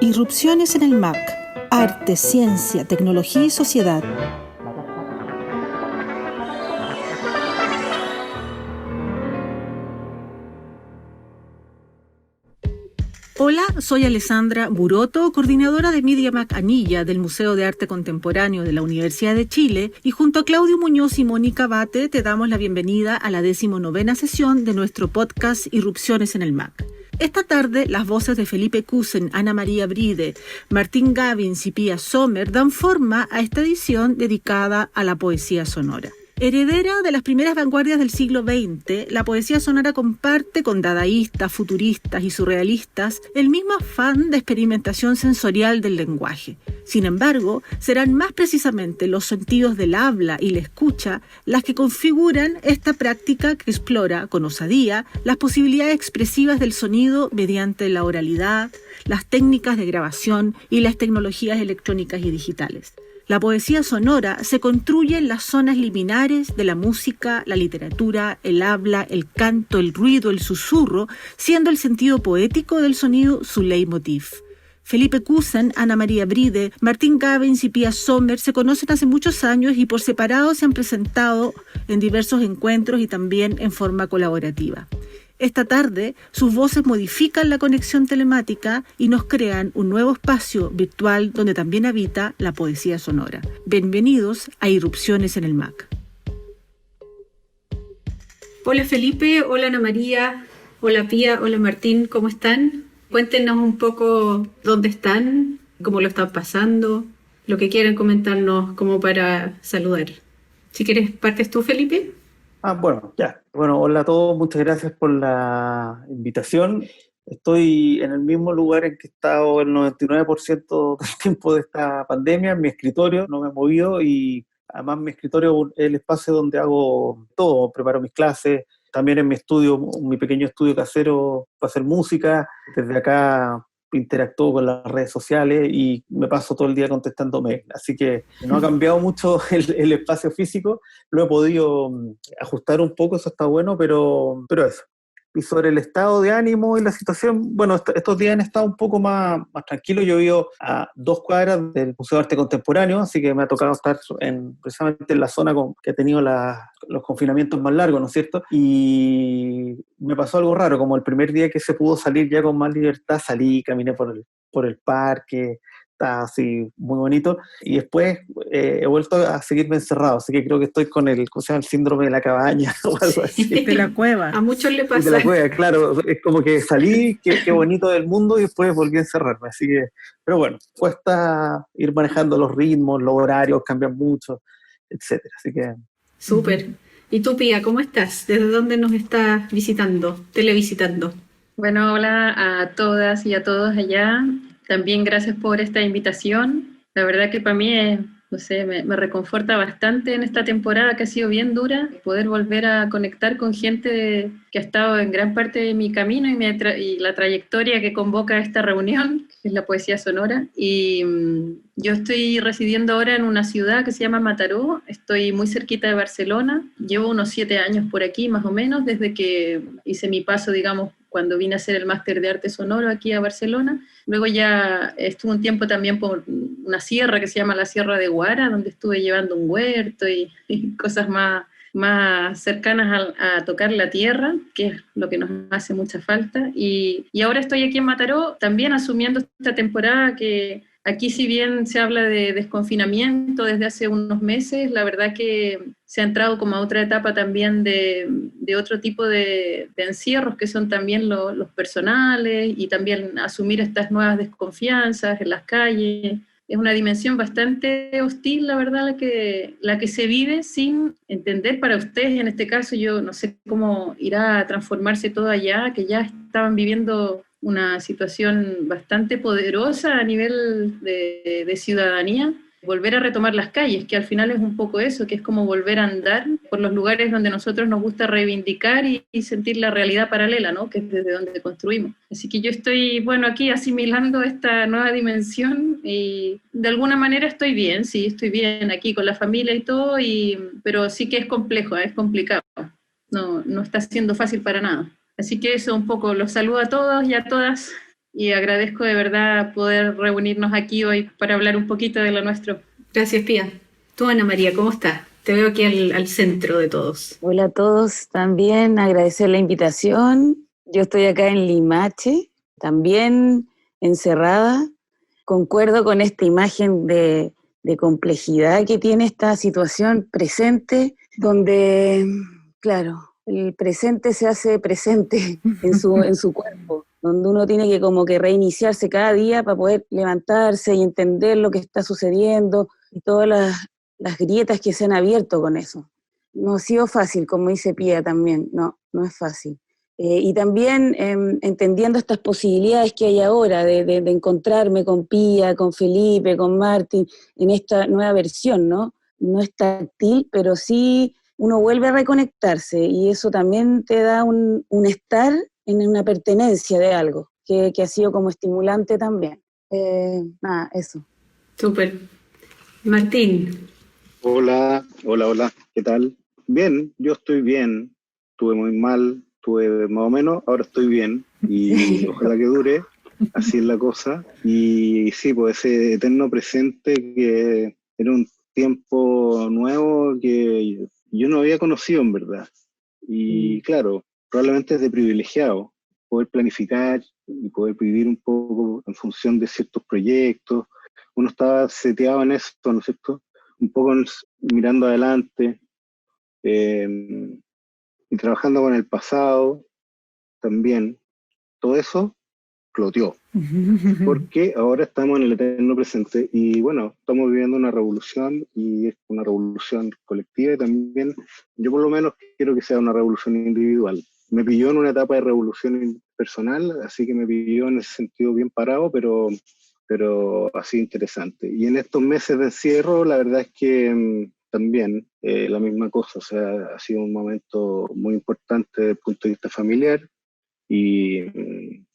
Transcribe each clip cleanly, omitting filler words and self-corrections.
Irrupciones en el MAC. Arte, ciencia, tecnología y sociedad. Hola, soy Alessandra Buroto, coordinadora de Media MAC Anilla del Museo de Arte Contemporáneo de la Universidad de Chile, y junto a Claudio Muñoz y Mónica Bate te damos la bienvenida a la 19ª sesión de nuestro podcast Irrupciones en el MAC. Esta tarde, las voces de Felipe Kusen, Ana María Bride, Martín Gavins y Pia Sommer dan forma a esta edición dedicada a la poesía sonora. Heredera de las primeras vanguardias del siglo XX, la poesía sonora comparte con dadaístas, futuristas y surrealistas el mismo afán de experimentación sensorial del lenguaje. Sin embargo, serán más precisamente los sentidos del habla y la escucha las que configuran esta práctica que explora con osadía las posibilidades expresivas del sonido mediante la oralidad, las técnicas de grabación y las tecnologías electrónicas y digitales. La poesía sonora se construye en las zonas liminares de la música, la literatura, el habla, el canto, el ruido, el susurro, siendo el sentido poético del sonido su leitmotiv. Felipe Kusen, Ana María Bride, Martín Gavins y Pia Sommer se conocen hace muchos años y por separado se han presentado en diversos encuentros y también en forma colaborativa. Esta tarde, sus voces modifican la conexión telemática y nos crean un nuevo espacio virtual donde también habita la poesía sonora. Bienvenidos a Irrupciones en el MAC. Hola Felipe, hola Ana María, hola Pía, hola Martín, ¿cómo están? Cuéntenos un poco dónde están, cómo lo están pasando, lo que quieran comentarnos como para saludar. Si quieres, partes tú, Felipe. Bueno, ya. Bueno, hola a todos, muchas gracias por la invitación. Estoy en el mismo lugar en que he estado el 99% del tiempo de esta pandemia, en mi escritorio, no me he movido y además mi escritorio es el espacio donde hago todo, preparo mis clases, también en mi estudio, mi pequeño estudio casero para hacer música, desde acá interactúo con las redes sociales y me paso todo el día contestando mails. Así que no ha cambiado mucho el espacio físico, lo he podido ajustar un poco, eso está bueno, pero eso. Y sobre el estado de ánimo y la situación, bueno, estos días han estado un poco más tranquilos. Yo vivo a 2 cuadras del Museo de Arte Contemporáneo, así que me ha tocado estar precisamente en la zona que ha tenido los confinamientos más largos, ¿no es cierto? Y me pasó algo raro, como el primer día que se pudo salir ya con más libertad, salí, caminé por el parque, está así muy bonito, y después he vuelto a seguirme encerrado, así que creo que estoy con el síndrome de la cabaña o algo así. De la cueva. A muchos le pasa. De la cueva, claro, es como que salí, qué bonito del mundo, y después volví a encerrarme, así que, pero bueno, cuesta ir manejando los ritmos, los horarios cambian mucho, etcétera, así que... Súper. ¿Y tú, Pía, cómo estás? ¿Desde dónde nos estás visitando, televisitando? Bueno, hola a todas y a todos allá. También gracias por esta invitación. La verdad que para mí no sé, me reconforta bastante en esta temporada que ha sido bien dura, poder volver a conectar con gente que ha estado en gran parte de mi camino y la trayectoria que convoca esta reunión, que es la poesía sonora. Y yo estoy residiendo ahora en una ciudad que se llama Mataró, estoy muy cerquita de Barcelona, llevo unos 7 años por aquí más o menos, desde que hice mi paso, digamos, cuando vine a hacer el máster de arte sonoro aquí a Barcelona. Luego ya estuve un tiempo también por una sierra que se llama la Sierra de Guara, donde estuve llevando un huerto y cosas más cercanas a tocar la tierra, que es lo que nos hace mucha falta. Y ahora estoy aquí en Mataró, también asumiendo esta temporada que aquí, si bien se habla de desconfinamiento desde hace unos meses, la verdad que se ha entrado como a otra etapa también de otro tipo de encierros, que son también los personales, y también asumir estas nuevas desconfianzas en las calles. Es una dimensión bastante hostil, la verdad, la que se vive sin entender para ustedes. En este caso, yo no sé cómo irá a transformarse todo allá, que ya estaban viviendo una situación bastante poderosa a nivel de ciudadanía. Volver a retomar las calles, que al final es un poco eso, que es como volver a andar por los lugares donde nosotros nos gusta reivindicar y sentir la realidad paralela, ¿no? Que es desde donde construimos. Así que yo estoy, bueno, aquí asimilando esta nueva dimensión y de alguna manera estoy bien, sí, estoy bien aquí con la familia y todo, pero sí que es complejo, es complicado. no está siendo fácil para nada. Así que eso un poco, los saludo a todos y a todas y agradezco de verdad poder reunirnos aquí hoy para hablar un poquito de lo nuestro. Gracias, Pía. Tú, Ana María, ¿cómo estás? Te veo aquí al centro de todos. Hola a todos, también agradecer la invitación. Yo estoy acá en Limache, también encerrada. Concuerdo con esta imagen de complejidad que tiene esta situación presente, donde, claro, el presente se hace presente en su cuerpo, donde uno tiene que como que reiniciarse cada día para poder levantarse y entender lo que está sucediendo y todas las grietas que se han abierto con eso. No ha sido fácil, como dice Pía también, no es fácil. Y también entendiendo estas posibilidades que hay ahora de encontrarme con Pía, con Felipe, con Martín, en esta nueva versión, ¿no? No es táctil, pero sí uno vuelve a reconectarse y eso también te da un estar en una pertenencia de algo, que ha sido como estimulante también. Eso. Súper. Martín. Hola, ¿qué tal? Bien, yo estoy bien, estuve muy mal, estuve más o menos, ahora estoy bien y ojalá que dure, así es la cosa. Y sí, pues ese eterno presente que era un tiempo nuevo que yo no había conocido en verdad. Y claro, probablemente es de privilegiado poder planificar y poder vivir un poco en función de ciertos proyectos. Uno estaba seteado en eso, ¿no es cierto? Un poco mirando adelante y trabajando con el pasado también. Todo eso floteó, porque ahora estamos en el eterno presente y bueno, estamos viviendo una revolución y es una revolución colectiva y también yo por lo menos quiero que sea una revolución individual. Me pilló en una etapa de revolución personal, así que me pilló en ese sentido bien parado, pero ha sido interesante. Y en estos meses de encierro, la verdad es que también la misma cosa, o sea, ha sido un momento muy importante desde el punto de vista familiar y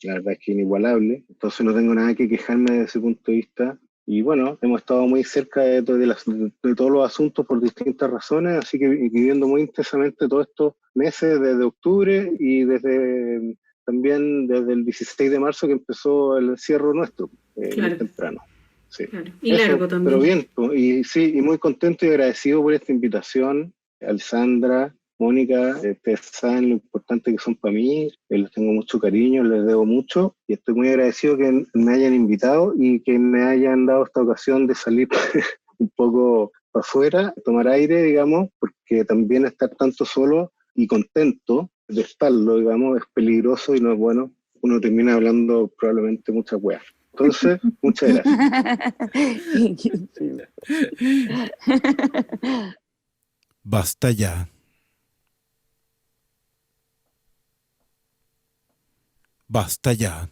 la verdad es que inigualable. Entonces no tengo nada que quejarme desde ese punto de vista. Y bueno, hemos estado muy cerca de todos los asuntos por distintas razones, así que viviendo muy intensamente todos estos meses desde octubre y también desde el 16 de marzo que empezó el encierro nuestro, Claro. muy temprano. Sí. Claro. Y eso, largo también. pero bien, y sí, y muy contento y agradecido por esta invitación, Alessandra, Mónica, ustedes saben lo importante que son para mí, les tengo mucho cariño, les debo mucho y estoy muy agradecido que me hayan invitado y que me hayan dado esta ocasión de salir un poco para afuera, tomar aire, digamos, porque también estar tanto solo y contento de estarlo, digamos, es peligroso y no es bueno. Uno termina hablando probablemente muchas weas. Entonces, muchas gracias. Basta ya. Basta ya.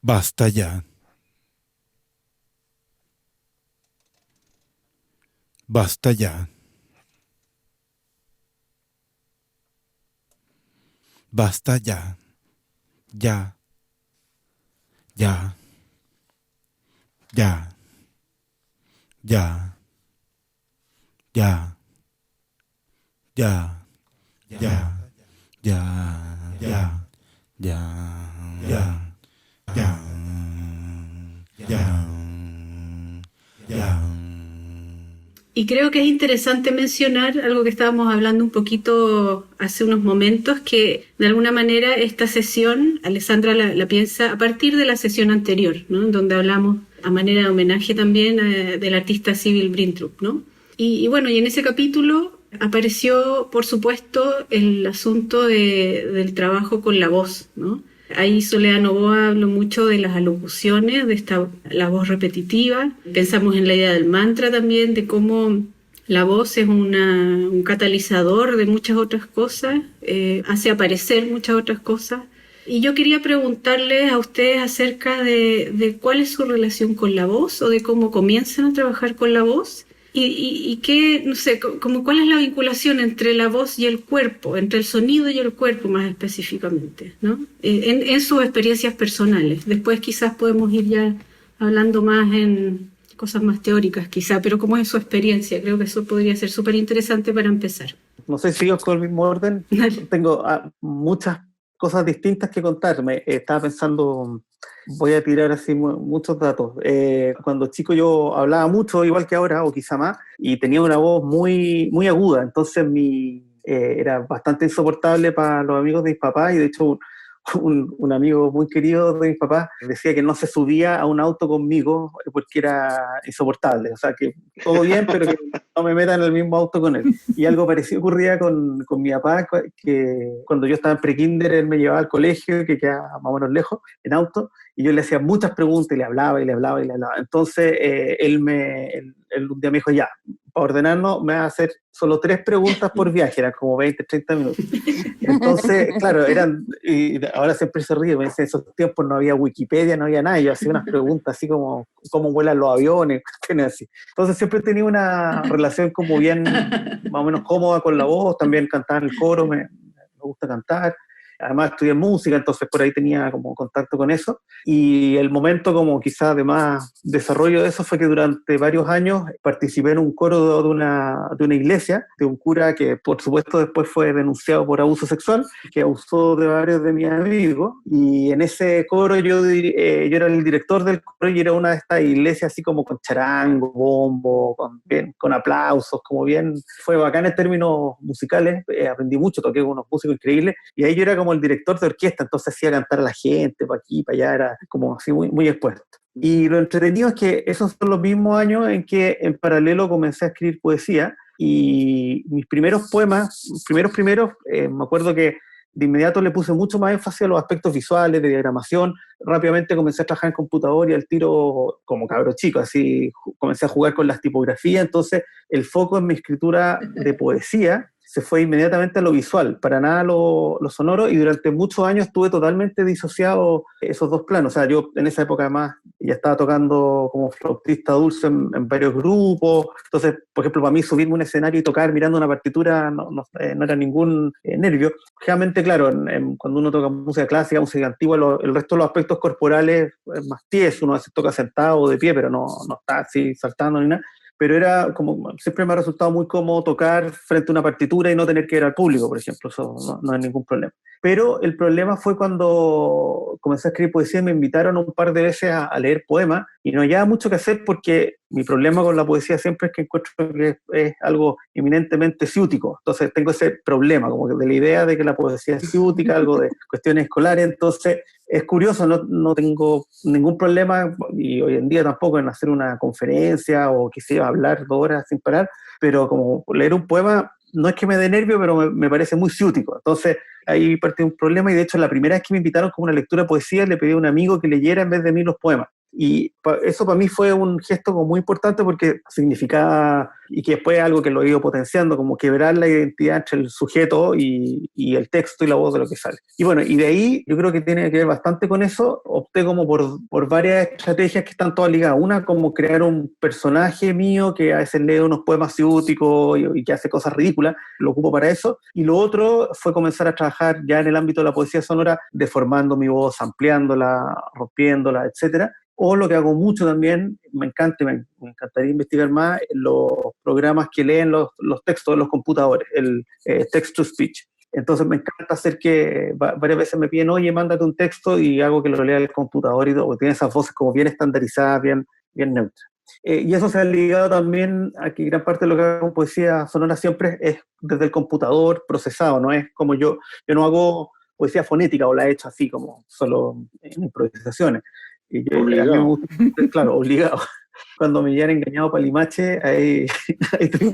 Basta ya. Basta ya. Basta ya. Ya. Ya. Ya. Ya. Ya. Ya. Ya, ya, ya, ya, ya, ya, ya. Y creo que es interesante mencionar algo que estábamos hablando un poquito hace unos momentos, que de alguna manera esta sesión, Alessandra la piensa a partir de la sesión anterior, ¿no? Donde hablamos a manera de homenaje también del artista Sybil Brintrup, ¿no? Y bueno, y en ese capítulo apareció, por supuesto, el asunto del trabajo con la voz, ¿no? Ahí Soledad Novoa habló mucho de las alocuciones, la voz repetitiva. Pensamos en la idea del mantra también, de cómo la voz es un catalizador de muchas otras cosas, hace aparecer muchas otras cosas. Y yo quería preguntarles a ustedes acerca de cuál es su relación con la voz o de cómo comienzan a trabajar con la voz. Y qué, no sé, como cuál es la vinculación entre la voz y el cuerpo, entre el sonido y el cuerpo más específicamente, ¿no? En sus experiencias personales. Después quizás podemos ir ya hablando más en cosas más teóricas quizá, pero ¿cómo es su experiencia? Creo que eso podría ser súper interesante para empezar. No sé si sigo con el mismo orden. Tengo muchas cosas distintas que contarme. Estaba pensando, voy a tirar así muchos datos. Cuando chico yo hablaba mucho, igual que ahora, o quizá más, y tenía una voz muy, muy aguda, entonces era bastante insoportable para los amigos de mis papás, y de hecho un amigo muy querido de mis papás decía que no se subía a un auto conmigo porque era insoportable, o sea, que todo bien, pero que no me metan en el mismo auto con él. Y algo parecido ocurría con mi papá, que cuando yo estaba en prekinder, él me llevaba al colegio, que quedaba más o menos lejos, en auto, y yo le hacía muchas preguntas, y le hablaba, y le hablaba, y le hablaba. Entonces, él un día me dijo, ya, para ordenarnos, me va a hacer solo 3 preguntas por viaje, eran como 20, 30 minutos. Entonces, claro, y ahora siempre se ríe, en esos tiempos no había Wikipedia, no había nada, yo hacía unas preguntas así como, ¿cómo vuelan los aviones? Así. Entonces siempre tenía una relación como bien, más o menos cómoda con la voz, también cantaba en el coro, me gusta cantar. Además estudié música, entonces por ahí tenía como contacto con eso. Y el momento como quizás de más desarrollo de eso fue que durante varios años participé en un coro de una iglesia, de un cura que por supuesto después fue denunciado por abuso sexual, que abusó de varios de mis amigos. Y en ese coro yo era el director del coro, y era una de estas iglesias así como con charango, bombo, con aplausos, como bien. Fue bacán en términos musicales, aprendí mucho, toqué con unos músicos increíbles, y ahí yo era como el director de orquesta, entonces hacía cantar a la gente, para aquí, para allá, era como así muy, muy expuesto. Y lo entretenido es que esos son los mismos años en que en paralelo comencé a escribir poesía, y mis primeros poemas, me acuerdo que de inmediato le puse mucho más énfasis a los aspectos visuales, de diagramación. Rápidamente comencé a trabajar en computador, y al tiro, como cabro chico, así comencé a jugar con las tipografías. Entonces el foco en mi escritura de poesía se fue inmediatamente a lo visual, para nada lo sonoro, y durante muchos años estuve totalmente disociado esos dos planos. O sea, yo en esa época además ya estaba tocando como flautista dulce en varios grupos. Entonces, por ejemplo, para mí subirme a un escenario y tocar mirando una partitura no era ningún nervio. Realmente, claro, cuando uno toca música clásica, música antigua, el resto de los aspectos corporales es más tieso, uno a veces toca sentado o de pie, pero no está así saltando ni nada. Pero era como, siempre me ha resultado muy cómodo tocar frente a una partitura y no tener que ver al público, por ejemplo, eso no es ningún problema. Pero el problema fue cuando comencé a escribir poesía y me invitaron un par de veces a leer poemas, y no había mucho que hacer porque mi problema con la poesía siempre es que encuentro que es algo eminentemente ciútico. Entonces tengo ese problema, como que de la idea de que la poesía es ciútica, algo de cuestiones escolares. Entonces es curioso, no tengo ningún problema, y hoy en día tampoco, en hacer una conferencia o quisiera hablar 2 horas sin parar, pero como leer un poema no es que me dé nervio, pero me parece muy ciútico. Entonces ahí partió un problema, y de hecho la primera vez que me invitaron como una lectura de poesía le pedí a un amigo que leyera en vez de mí los poemas. Y eso para mí fue un gesto como muy importante, porque significaba, y que después es algo que lo he ido potenciando, como quebrar la identidad entre el sujeto y el texto y la voz de lo que sale. Y bueno, y de ahí yo creo que tiene que ver bastante con eso. Opté como por varias estrategias que están todas ligadas. Una, como crear un personaje mío que a veces lee unos poemas ciúticos y que hace cosas ridículas, lo ocupo para eso. Y lo otro fue comenzar a trabajar ya en el ámbito de la poesía sonora, deformando mi voz, ampliándola, rompiéndola, etcétera. O lo que hago mucho también, me encantaría investigar más, los programas que leen los textos de los computadores, el text-to-speech. Entonces me encanta hacer que varias veces me piden, oye, mándate un texto, y hago que lo lea el computador, y todo, tiene esas voces como bien estandarizadas, bien neutras. Y eso se ha ligado también a que gran parte de lo que hago en poesía sonora siempre es desde el computador procesado, no es como yo no hago poesía fonética, o la he hecho así como solo en improvisaciones. Y a mí me gusta, claro, obligado. Cuando me llegan engañado para Limache, ahí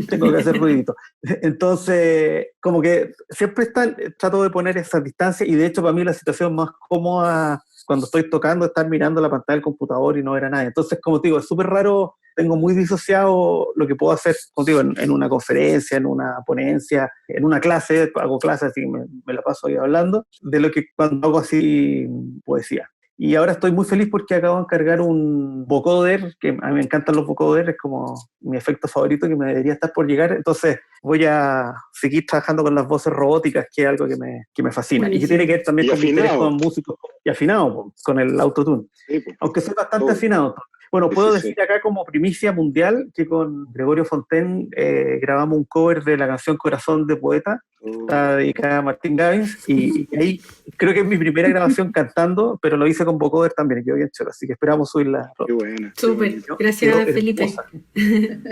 tengo que hacer ruidito. Entonces, como que siempre trato de poner esa distancia, y de hecho para mí la situación más cómoda cuando estoy tocando es estar mirando la pantalla del computador y no ver a nadie. Entonces, como te digo, es súper raro, tengo muy disociado lo que puedo hacer, como te digo, en una conferencia, en una ponencia, en una clase, hago clases así, me la paso ahí hablando, de lo que cuando hago así poesía. Y ahora estoy muy feliz porque acabo de encargar un vocoder, que a mí me encantan los vocoders, es como mi efecto favorito, que me debería estar por llegar. Entonces voy a seguir trabajando con las voces robóticas, que es algo que me fascina. Buenísimo. Y que tiene que ver también con mi interés con músicos, y afinado con el autotune. Sí, pues. Aunque soy bastante afinado. Bueno, Sí, puedo sí, sí. decir acá como primicia mundial que con Gregorio Fontaine grabamos un cover de la canción Corazón de Poeta, está dedicada a Martín Gavins, y ahí creo que es mi primera grabación cantando, pero lo hice con vocoder también, y quedó bien choro, así que esperamos subirla Qué pronto. buena. Súper, Quedó gracias Felipe. hermosa.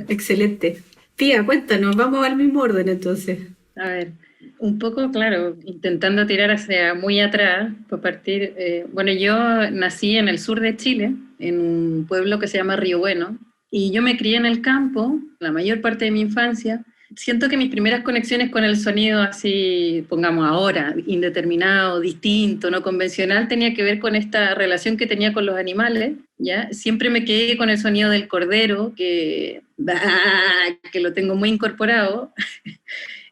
Excelente. Tía, cuéntanos, vamos al mismo orden entonces. A ver, un poco, claro, intentando tirar hacia muy atrás, para partir, bueno, yo nací en el sur de Chile, en un pueblo que se llama Río Bueno, y yo me crié en el campo la mayor parte de mi infancia. Siento que mis primeras conexiones con el sonido así, pongamos ahora, indeterminado, distinto, no convencional, tenía que ver con esta relación que tenía con los animales, ¿ya? Siempre me quedé con el sonido del cordero, que lo tengo muy incorporado,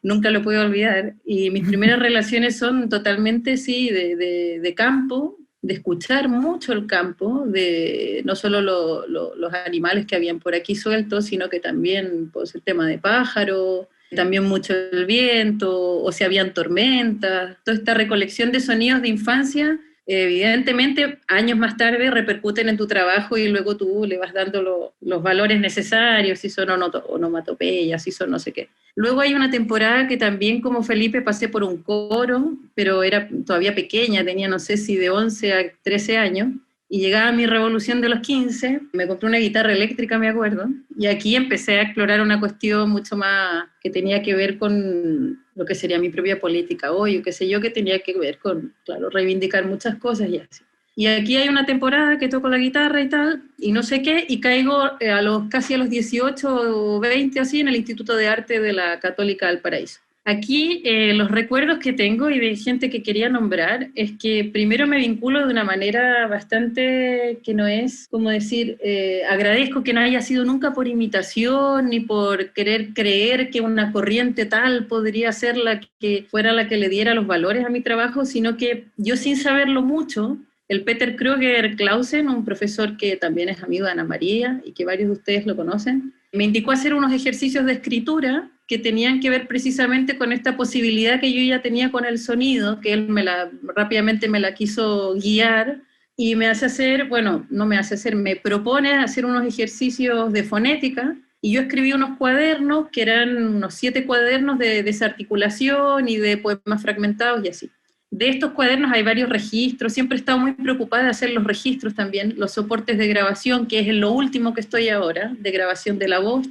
nunca lo puedo olvidar, y mis primeras relaciones son totalmente, sí, de campo, de escuchar mucho el campo, de no solo los animales que habían por aquí sueltos, sino que también pues, el tema de pájaros, también mucho el viento, o si habían tormentas, toda esta recolección de sonidos de infancia, evidentemente años más tarde repercuten en tu trabajo y luego tú le vas dando los valores necesarios, si son onomatopeyas, si son no sé qué. Luego hay una temporada que también como Felipe pasé por un coro, pero era todavía pequeña, tenía no sé si de 11 a 13 años, y llegaba mi revolución de los 15, me compré una guitarra eléctrica, me acuerdo, y aquí empecé a explorar una cuestión mucho más que tenía que ver con lo que sería mi propia política hoy, o qué sé yo, que tenía que ver con, claro, reivindicar muchas cosas y así. Y aquí hay una temporada que toco la guitarra y tal, y no sé qué, y caigo casi a los 18 o 20 así en el Instituto de Arte de la Católica del Paraíso. Aquí los recuerdos que tengo y de gente que quería nombrar es que primero me vinculo de una manera bastante que no es, como decir, agradezco que no haya sido nunca por imitación ni por querer creer que una corriente tal podría ser la que fuera la que le diera los valores a mi trabajo, sino que yo sin saberlo mucho, el Peter Kruger Clausen, un profesor que también es amigo de Ana María y que varios de ustedes lo conocen, me indicó hacer unos ejercicios de escritura que tenían que ver precisamente con esta posibilidad que yo ya tenía con el sonido, que él rápidamente me la quiso guiar y me hace hacer, bueno, no me hace hacer, me propone hacer unos ejercicios de fonética y yo escribí unos cuadernos que eran unos 7 cuadernos de desarticulación y de poemas fragmentados y así. De estos cuadernos hay varios registros, siempre he estado muy preocupada de hacer los registros también, los soportes de grabación, que es en lo último que estoy ahora, de grabación de la voz,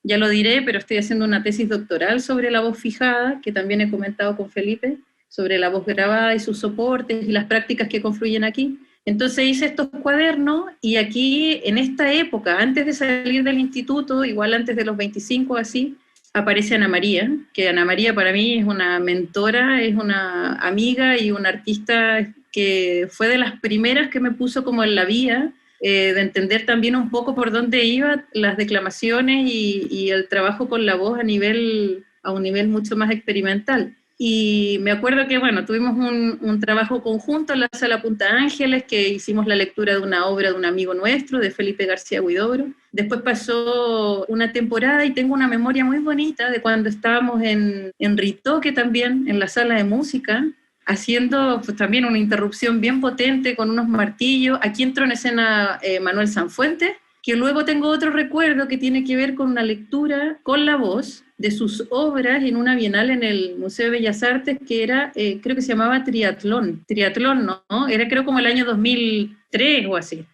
ya lo diré, pero estoy haciendo una tesis doctoral sobre la voz fijada, que también he comentado con Felipe, sobre la voz grabada y sus soportes y las prácticas que confluyen aquí. Entonces hice estos cuadernos y aquí, en esta época, antes de salir del instituto, igual antes de los 25 así, aparece Ana María, que Ana María para mí es una mentora, es una amiga y una artista que fue de las primeras que me puso como en la vía de entender también un poco por dónde iban las declamaciones y el trabajo con la voz a un nivel mucho más experimental. Y me acuerdo que, bueno, tuvimos un trabajo conjunto en la Sala Punta Ángeles, que hicimos la lectura de una obra de un amigo nuestro, de Felipe García Huidobro. Después pasó una temporada y tengo una memoria muy bonita de cuando estábamos en Ritoque también, en la sala de música, haciendo pues, también una interrupción bien potente con unos martillos. Aquí entró en escena Manuel Sanfuentes, que luego tengo otro recuerdo que tiene que ver con una lectura con la voz de sus obras en una bienal en el Museo de Bellas Artes que era, creo que se llamaba Triatlón, ¿no? Era creo como el año 2003 o así.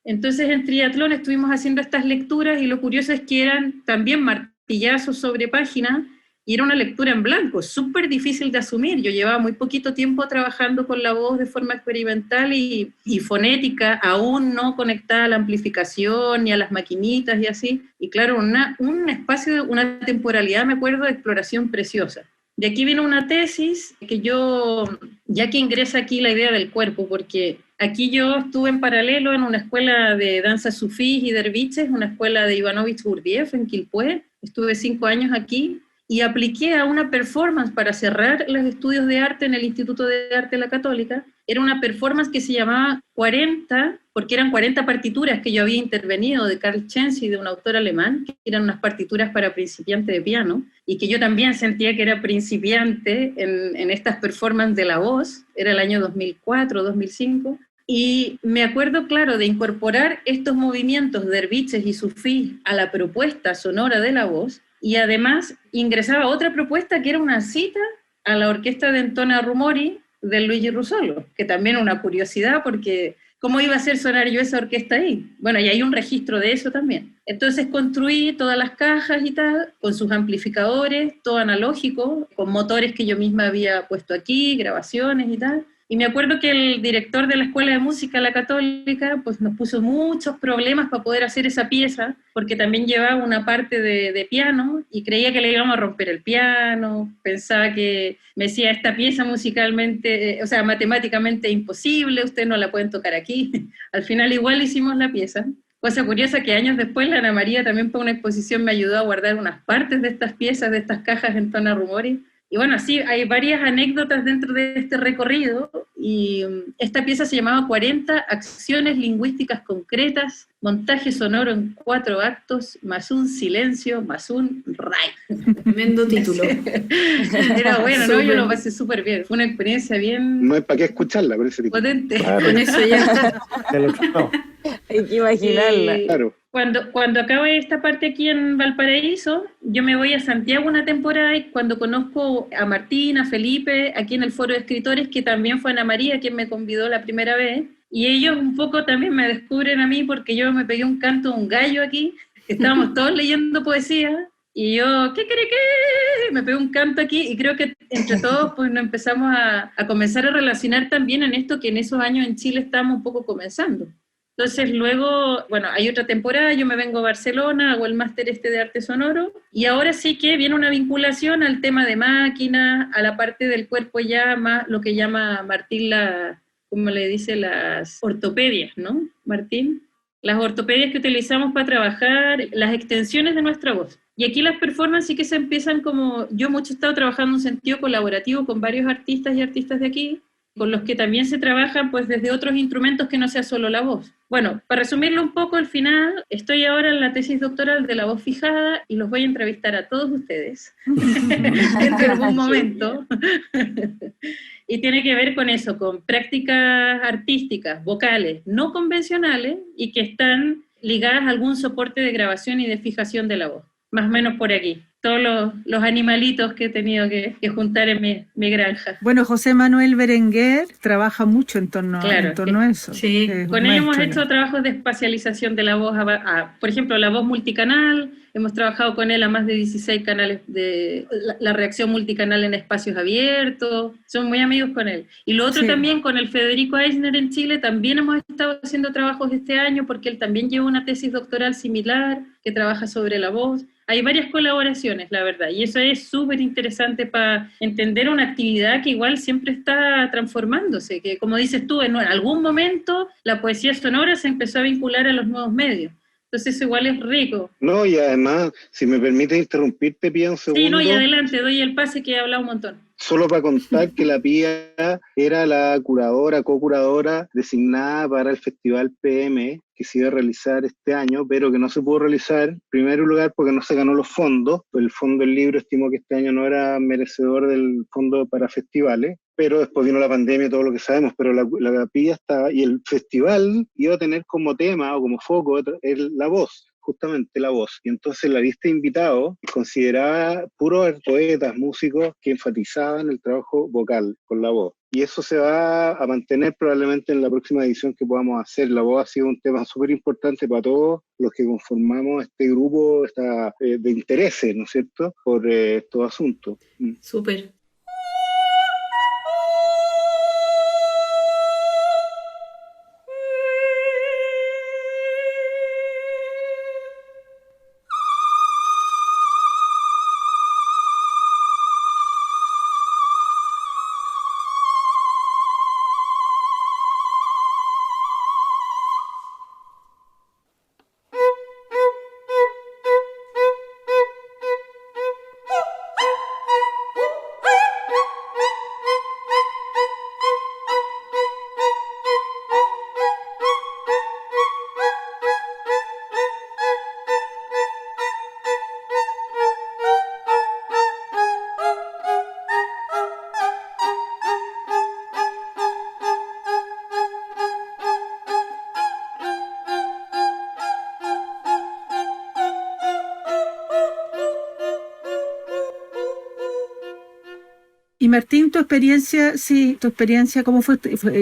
Entonces en Triatlón estuvimos haciendo estas lecturas y lo curioso es que eran también martillazos sobre página y era una lectura en blanco, súper difícil de asumir. Yo llevaba muy poquito tiempo trabajando con la voz de forma experimental y fonética, aún no conectada a la amplificación ni a las maquinitas y así. Y claro, un espacio, una temporalidad, me acuerdo, de exploración preciosa. De aquí viene una tesis que ya que ingresa aquí la idea del cuerpo, porque aquí yo estuve en paralelo en una escuela de danza sufís y derviches, una escuela de Ivanovich Gurdjieff en Quilpué, estuve 5 años aquí, y apliqué a una performance para cerrar los estudios de arte en el Instituto de Arte de la Católica. Era una performance que se llamaba 40, porque eran 40 partituras que yo había intervenido de Karl Chensi, de un autor alemán, que eran unas partituras para principiante de piano, y que yo también sentía que era principiante en estas performances de la voz, era el año 2004, 2005, Y me acuerdo, claro, de incorporar estos movimientos derviches y sufís a la propuesta sonora de la voz, y además ingresaba otra propuesta que era una cita a la orquesta de Entona Rumori de Luigi Russolo, que también una curiosidad porque ¿cómo iba a hacer sonar yo esa orquesta ahí? Bueno, y hay un registro de eso también. Entonces construí todas las cajas y tal, con sus amplificadores, todo analógico, con motores que yo misma había puesto aquí, grabaciones y tal. Y me acuerdo que el director de la Escuela de Música, la Católica, pues nos puso muchos problemas para poder hacer esa pieza, porque también llevaba una parte de piano y creía que le íbamos a romper el piano, pensaba que me decía, esta pieza musicalmente, o sea, matemáticamente imposible, ustedes no la pueden tocar aquí. Al final igual hicimos la pieza. Cosa curiosa que años después la Ana María también para una exposición me ayudó a guardar unas partes de estas piezas, de estas cajas en Tona Rumori. Y bueno, sí, hay varias anécdotas dentro de este recorrido y esta pieza se llamaba 40 acciones lingüísticas concretas, montaje sonoro en 4 actos, más un silencio, más un ray. Tremendo título. Era bueno, ¿no? Yo lo pasé súper bien. Fue una experiencia bien No hay para qué escucharla, por ese tipo. potente. Claro. Con eso ya. No. Hay que imaginarla. Y Claro. cuando acabe esta parte aquí en Valparaíso, yo me voy a Santiago una temporada y cuando conozco a Martín, a Felipe, aquí en el Foro de Escritores, que también fue Ana María quien me convidó la primera vez, y ellos un poco también me descubren a mí porque yo me pegué un canto de un gallo aquí, estábamos todos leyendo poesía, y yo, ¿qué cree que? Me pegué un canto aquí y creo que entre todos pues nos empezamos a comenzar a relacionar también en esto que en esos años en Chile estábamos un poco comenzando. Entonces luego, bueno, hay otra temporada, yo me vengo a Barcelona, hago el máster de arte sonoro, y ahora sí que viene una vinculación al tema de máquinas, a la parte del cuerpo ya más, lo que llama Martín como le dice, las ortopedias, ¿no, Martín? Las ortopedias que utilizamos para trabajar, las extensiones de nuestra voz. Y aquí las performances sí que se empiezan como, yo mucho he estado trabajando en un sentido colaborativo con varios artistas y artistas de aquí, con los que también se trabaja pues desde otros instrumentos que no sea solo la voz. Bueno, para resumirlo un poco, al final estoy ahora en la tesis doctoral de la voz fijada y los voy a entrevistar a todos ustedes en algún momento. Y tiene que ver con eso, con prácticas artísticas, vocales, no convencionales y que están ligadas a algún soporte de grabación y de fijación de la voz. Más o menos por aquí. Todos los animalitos que he tenido que juntar en mi granja. Bueno, José Manuel Berenguer trabaja mucho en torno a eso. Sí. Con ellos hemos hecho trabajos de espacialización de la voz, por ejemplo, la voz multicanal, hemos trabajado con él a más de 16 canales de la reacción multicanal en espacios abiertos, somos muy amigos con él. Y lo otro también con el Federico Eisner en Chile, también hemos estado haciendo trabajos este año porque él también lleva una tesis doctoral similar que trabaja sobre la voz. Hay varias colaboraciones, la verdad, y eso es súper interesante para entender una actividad que igual siempre está transformándose, que como dices tú, en algún momento la poesía sonora se empezó a vincular a los nuevos medios. Entonces eso igual es rico. No, y además, si me permite interrumpirte, Pía, un segundo. Sí, no, y adelante, doy el pase que he hablado un montón. Solo para contar que la Pía era la curadora, co-curadora designada para el Festival PM que se iba a realizar este año, pero que no se pudo realizar, en primer lugar porque no se ganó los fondos. El Fondo del Libro estimó que este año no era merecedor del fondo para festivales, pero después vino la pandemia y todo lo que sabemos, pero la Pía estaba, y el festival iba a tener como tema o como foco la voz. Justamente la voz, y entonces la lista de invitados consideraba puros poetas, músicos que enfatizaban el trabajo vocal con la voz, y eso se va a mantener probablemente en la próxima edición que podamos hacer. La voz ha sido un tema súper importante para todos los que conformamos este grupo de intereses, ¿no es cierto?, por estos asuntos. Súper. Y Martín, tu experiencia, sí, tu experiencia, ¿cómo fue?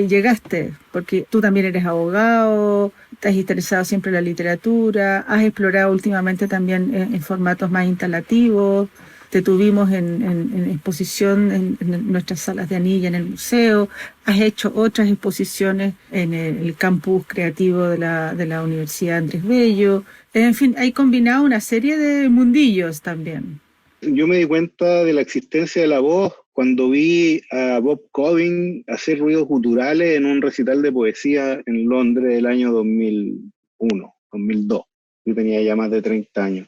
¿Llegaste? Porque tú también eres abogado, te has interesado siempre en la literatura, has explorado últimamente también en formatos más instalativos, te tuvimos en exposición en nuestras salas de Anilla, en el museo, has hecho otras exposiciones en el campus creativo de la Universidad Andrés Bello, en fin, hay combinado una serie de mundillos también. Yo me di cuenta de la existencia de la voz cuando vi a Bob Coving hacer ruidos guturales en un recital de poesía en Londres del año 2001, 2002. Yo tenía ya más de 30 años.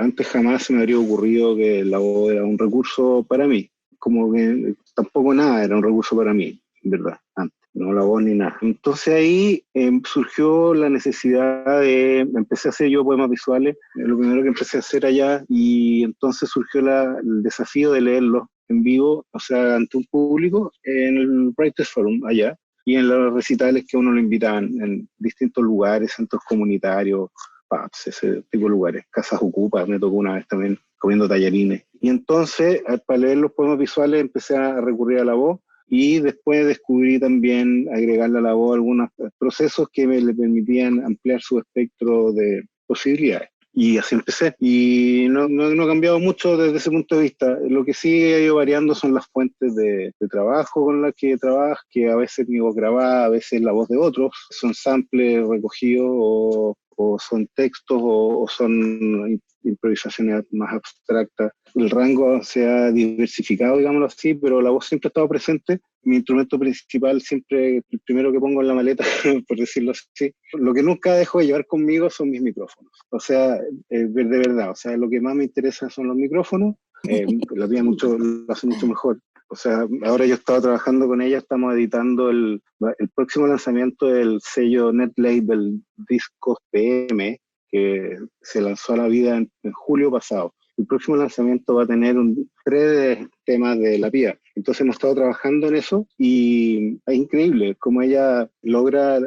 Antes jamás se me habría ocurrido que la voz era un recurso para mí. Como que tampoco nada era un recurso para mí, en verdad, antes. No la voz ni nada. Entonces ahí surgió la necesidad empecé a hacer yo poemas visuales, lo primero que empecé a hacer allá, y entonces surgió el desafío de leerlos en vivo, o sea, ante un público, en el Writers Forum allá, y en los recitales que a uno lo invitaban en distintos lugares, centros comunitarios, pubs, ese tipo de lugares, casas ocupas, me tocó una vez también comiendo tallarines. Y entonces, para leer los poemas visuales, empecé a recurrir a la voz, y después descubrí también agregarle a la voz algunos procesos que le permitían ampliar su espectro de posibilidades. Y así empecé. Y no ha cambiado mucho desde ese punto de vista. Lo que sí ha ido variando son las fuentes de trabajo con las que trabajo, que a veces mi voz grabada, a veces la voz de otros. Son samples recogidos o son textos o son improvisaciones más abstractas. El rango se ha diversificado, digámoslo así, pero la voz siempre ha estado presente. Mi instrumento principal siempre, el primero que pongo en la maleta, por decirlo así. Lo que nunca dejo de llevar conmigo son mis micrófonos. O sea, de verdad, o sea, lo que más me interesa son los micrófonos. La tía lo hace mucho mejor. O sea, ahora yo estaba trabajando con ella, estamos editando el próximo lanzamiento del sello Net Label Discos PM, que se lanzó a la vida en julio pasado. El próximo lanzamiento va a tener 3 temas de la Pía. Entonces hemos estado trabajando en eso y es increíble cómo ella logra,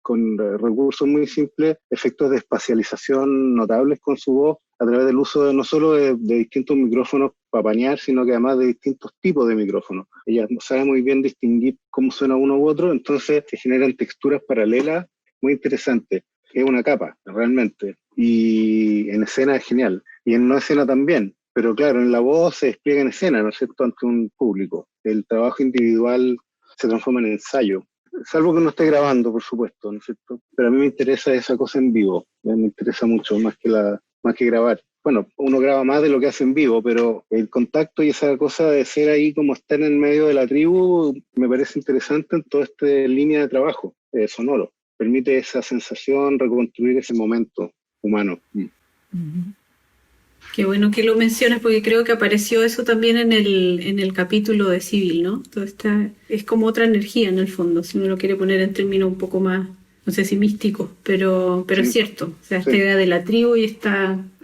con recursos muy simples, efectos de espacialización notables con su voz a través del uso no solo de distintos micrófonos para panear, sino que además de distintos tipos de micrófonos. Ella sabe muy bien distinguir cómo suena uno u otro, entonces se generan texturas paralelas muy interesantes. Es una capa, realmente. Y en escena es genial. Y en no escena también. Pero claro, en la voz se despliega en escena, ¿no es cierto?, ante un público. El trabajo individual se transforma en ensayo. Salvo que no esté grabando, por supuesto, ¿no es cierto? Pero a mí me interesa esa cosa en vivo. Me interesa mucho, más que grabar. Bueno, uno graba más de lo que hace en vivo, pero el contacto y esa cosa de ser ahí como estar en el medio de la tribu me parece interesante en toda esta línea de trabajo sonoro. Permite esa sensación, reconstruir ese momento humano. Qué bueno que lo mencionas porque creo que apareció eso también en el capítulo de Civil, ¿no? Todo es como otra energía en el fondo, si uno lo quiere poner en términos un poco más, no sé si místicos, pero sí. Es cierto. O sea, esta idea de la tribu y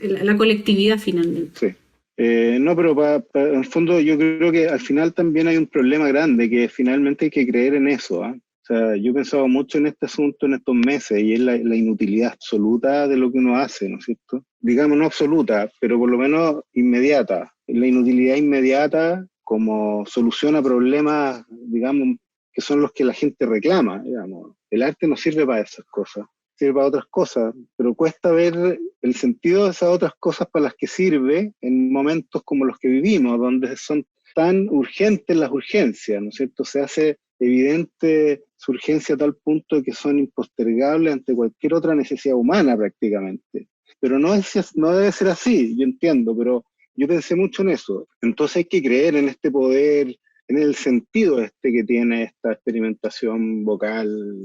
la colectividad finalmente. Sí. No, pero en el fondo yo creo que al final también hay un problema grande, que finalmente hay que creer en eso, ¿eh? O sea, yo he pensado mucho en este asunto en estos meses y es la inutilidad absoluta de lo que uno hace, ¿no es cierto? Digamos, no absoluta, pero por lo menos inmediata. La inutilidad inmediata como solución a problemas, digamos, que son los que la gente reclama, digamos. El arte no sirve para esas cosas, sirve para otras cosas, pero cuesta ver el sentido de esas otras cosas para las que sirve en momentos como los que vivimos, donde son tan urgentes las urgencias, ¿no es cierto? Se hace evidente su urgencia a tal punto de que son impostergables ante cualquier otra necesidad humana prácticamente. Pero no debe ser así, yo entiendo, pero yo pensé mucho en eso. Entonces hay que creer en este poder, en el sentido que tiene esta experimentación vocal,